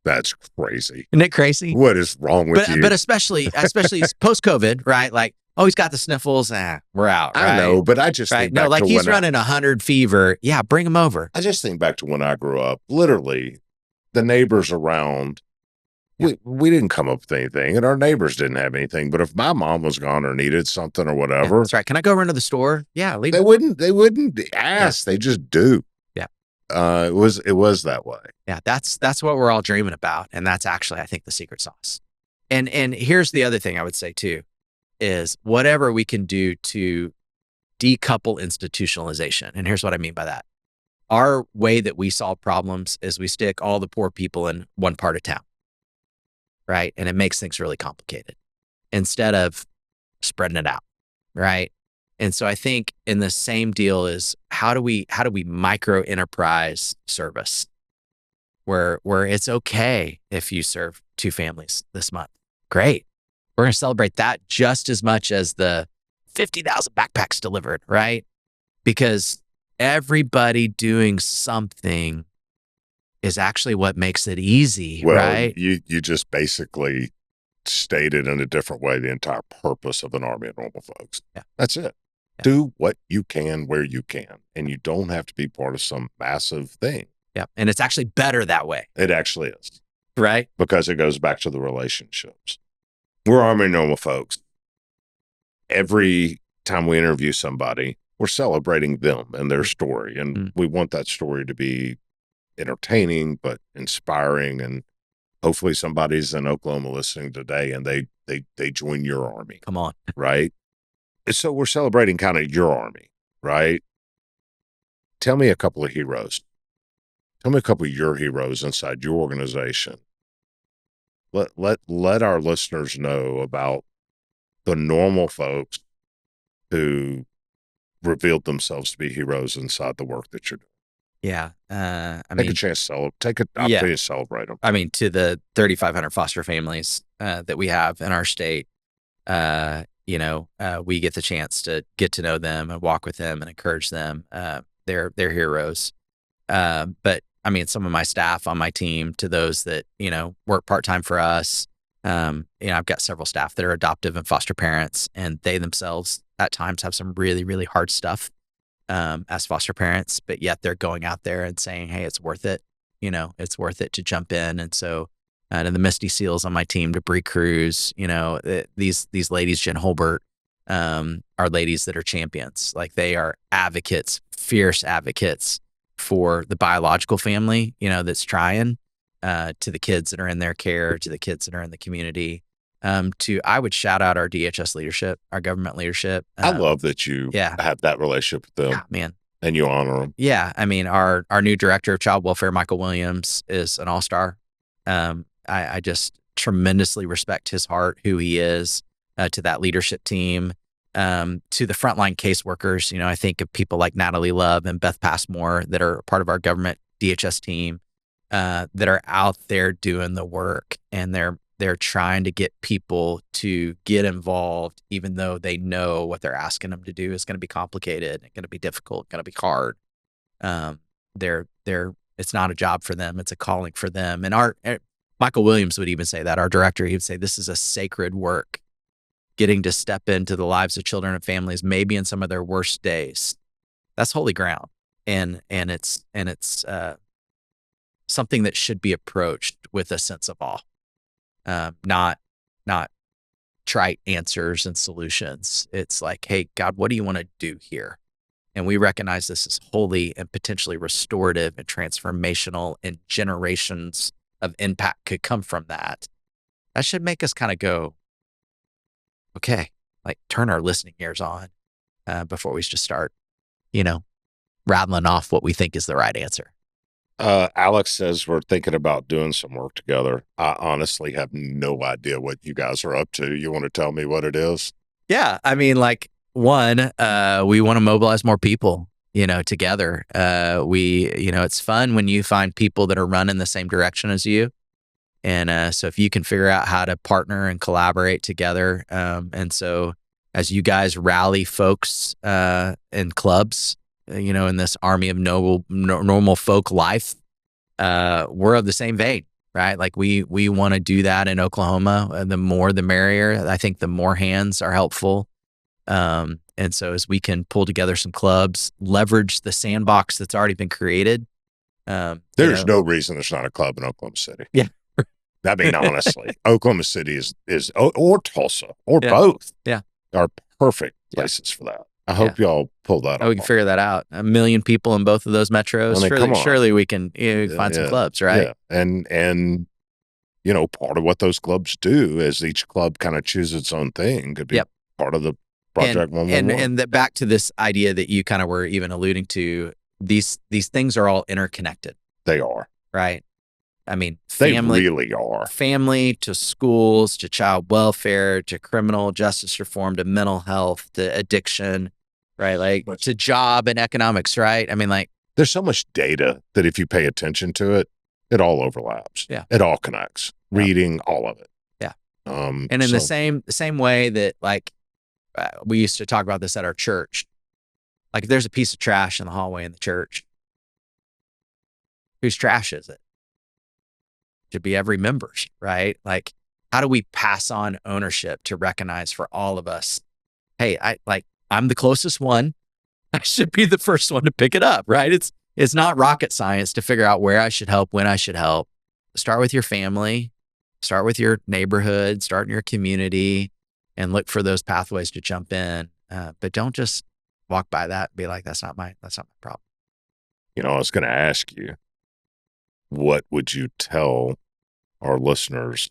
That's crazy. Isn't it crazy? What is wrong with you? But especially post-COVID, right? Like, oh, he's got the sniffles. We're out. Right? I know, but I just think back like to he's running 100 fever. Yeah, bring him over. I just think back to when I grew up. Literally, the neighbors around, we didn't come up with anything, and our neighbors didn't have anything. But if my mom was gone or needed something or whatever, that's right. Can I go run to the store? Yeah, leave. They wouldn't ask. Yeah. They just do. Yeah. It was that way. Yeah, that's what we're all dreaming about, and that's actually, I think, the secret sauce. And here's the other thing I would say too, is whatever we can do to decouple institutionalization. And here's what I mean by that: our way that we solve problems is we stick all the poor people in one part of town, right? And it makes things really complicated instead of spreading it out, right? And so I think in the same deal is how do we micro enterprise service where it's okay if you serve 2 families this month. Great. We're going to celebrate that just as much as the 50,000 backpacks delivered, right? Because everybody doing something is actually what makes it easy, right? You just basically stated in a different way the entire purpose of an Army of Normal Folks. Yeah. That's it. Yeah. Do what you can where you can, and you don't have to be part of some massive thing. Yeah. And it's actually better that way. It actually is. Right. Because it goes back to the relationships. We're Army of Normal Folks. Every time we interview somebody, we're celebrating them and their story. And we want that story to be entertaining, but inspiring. And hopefully somebody's in Oklahoma listening today and they join your Army. Come on. Right. So we're celebrating kind of your Army, right? Tell me a couple of heroes. Tell me a couple of your heroes inside your organization. Let our listeners know about the normal folks who revealed themselves to be heroes inside the work that you're doing. Yeah. Take an opportunity to celebrate them. I mean, to the 3,500 foster families that we have in our state, we get the chance to get to know them and walk with them and encourage them. They're heroes. But I mean, some of my staff on my team, to those that, work part-time for us, I've got several staff that are adoptive and foster parents, and they themselves at times have some really, really hard stuff as foster parents, but yet they're going out there and saying, hey, it's worth it. It's worth it to jump in. And so to the Misty Seals on my team, to Bree Cruz, these ladies, Jen Holbert, are ladies that are champions. Like they are advocates, fierce advocates for the biological family, that's trying, to the kids that are in their care, to the kids that are in the community. I would shout out our DHS leadership, our government leadership. I love that you have that relationship with them. Yeah, man. And you honor them. Yeah. I mean, our new director of child welfare, Michael Williams, is an all-star. I just tremendously respect his heart, who he is, to that leadership team, to the frontline caseworkers. I think of people like Natalie Love and Beth Passmore that are part of our government DHS team, that are out there doing the work, and they're trying to get people to get involved, even though they know what they're asking them to do is going to be complicated, going to be difficult, going to be hard. It's not a job for them; it's a calling for them. And Michael Williams would even say that. Our director, he would say, this is a sacred work, getting to step into the lives of children and families, maybe in some of their worst days. That's holy ground, and it's something that should be approached with a sense of awe. Not trite answers and solutions. It's like, hey, God, what do you want to do here? And we recognize this is holy and potentially restorative and transformational, and generations of impact could come from that. That should make us kind of go, okay, like turn our listening ears on before we just start, rattling off what we think is the right answer. Alex says we're thinking about doing some work together. I honestly have no idea what you guys are up to. You want to tell me what it is? Yeah. I mean, one, we want to mobilize more people, together. It's fun when you find people that are running the same direction as you. And so if you can figure out how to partner and collaborate together. And so as you guys rally folks in clubs, in this army of normal folk life, we're of the same vein, right? Like we want to do that in Oklahoma. The more, the merrier. I think the more hands are helpful. And so as we can pull together some clubs, leverage the sandbox that's already been created. There's no reason there's not a club in Oklahoma City. Yeah. I mean, honestly, Oklahoma City is or Tulsa or both. Yeah. Are perfect places for that. I hope y'all pull that off. We can figure that out. 1 million people in both of those metros. I mean, surely we can find some clubs, right? Yeah. And part of what those clubs do is each club kind of chooses its own thing. Could be part of the project. And back to this idea that you kind of were even alluding to, these things are all interconnected. They are. Right. I mean, family, they really are. Family to schools, to child welfare, to criminal justice reform, to mental health, to addiction, right? To job and economics, right? I mean, there's so much data that if you pay attention to it, it all overlaps. Yeah. It all connects. Reading, all of it. Yeah. And in the same way that we used to talk about this at our church, if there's a piece of trash in the hallway in the church, whose trash is it? Should be every member's, right? How do we pass on ownership to recognize for all of us, hey, I'm the closest one. I should be the first one to pick it up, right? It's not rocket science to figure out where I should help, when I should help. Start with your family, start with your neighborhood, start in your community, and look for those pathways to jump in. But don't just walk by that and be like, that's not my problem. I was going to ask you, what would you tell our listeners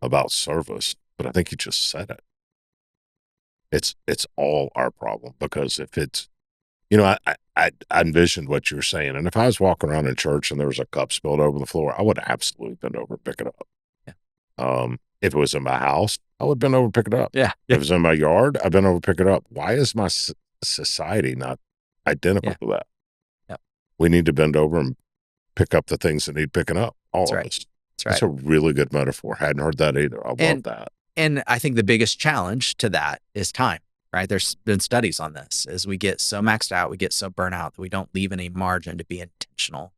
about service? But I think you just said it. It's all our problem, because if it's, I envisioned what you were saying. And if I was walking around in church and there was a cup spilled over the floor, I would absolutely bend over and pick it up. Yeah. If it was in my house, I would bend over and pick it up. Yeah. If it was in my yard, I'd bend over and pick it up. Why is my society not identical to that? Yeah. We need to bend over and pick up the things that need picking up. All of us. That's right. That's a really good metaphor. Hadn't heard that either. I love that. And I think the biggest challenge to that is time, right? There's been studies on this. As we get so maxed out, we get so burnt out that we don't leave any margin to be intentional.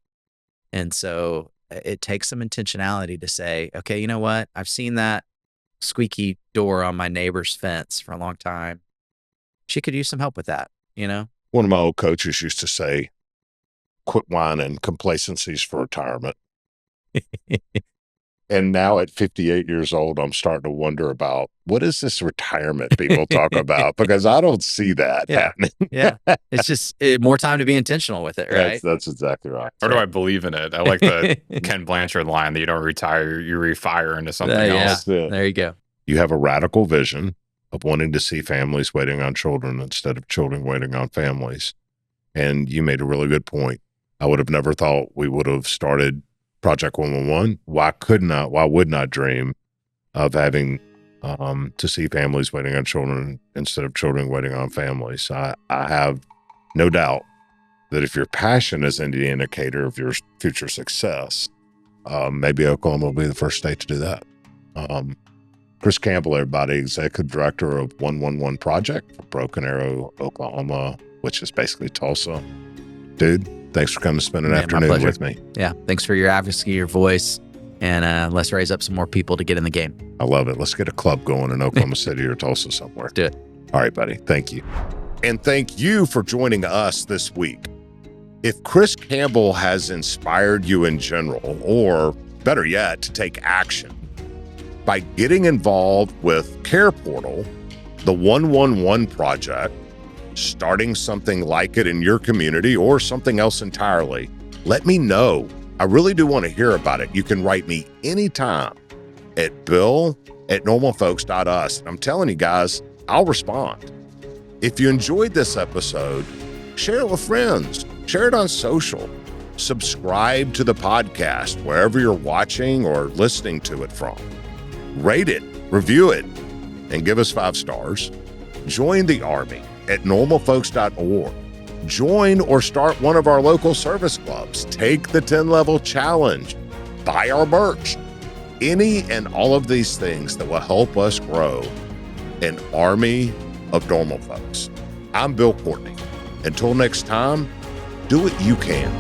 And so it takes some intentionality to say, okay, you know what? I've seen that squeaky door on my neighbor's fence for a long time. She could use some help with that, One of my old coaches used to say, quit whining, complacency's for retirement. And now at 58 years old, I'm starting to wonder about, what is this retirement people talk about? Because I don't see that happening. Yeah. It's just more time to be intentional with it, right? That's exactly right. Or do I believe in it? I like the Ken Blanchard line that you don't retire, you refire into something else. There you go. You have a radical vision of wanting to see families waiting on children instead of children waiting on families. And you made a really good point. I would have never thought we would have started Project 111. Why wouldn't I dream of having to see families waiting on children instead of children waiting on families? I have no doubt that if your passion is an indicator of your future success, maybe Oklahoma will be the first state to do that. Chris Campbell, everybody, executive director of 111 Project for Broken Arrow, Oklahoma, which is basically Tulsa. Dude, thanks for coming to spend an afternoon with me. Yeah, thanks for your advocacy, your voice, and let's raise up some more people to get in the game. I love it. Let's get a club going in Oklahoma City or Tulsa somewhere. Do it. All right, buddy. Thank you. And thank you for joining us this week. If Chris Campbell has inspired you in general, or better yet, to take action, by getting involved with Care Portal, the 111 Project, starting something like it in your community or something else entirely, let me know. I really do want to hear about it. You can write me anytime at bill@normalfolks.us. I'm telling you guys, I'll respond. If you enjoyed this episode, share it with friends, share it on social, subscribe to the podcast wherever you're watching or listening to it from. Rate it, review it, and give us 5 stars. Join the Army at normalfolks.org. Join or start one of our local service clubs. Take the 10-level challenge. Buy our merch. Any and all of these things that will help us grow an army of normal folks. I'm Bill Courtney. Until next time, do what you can.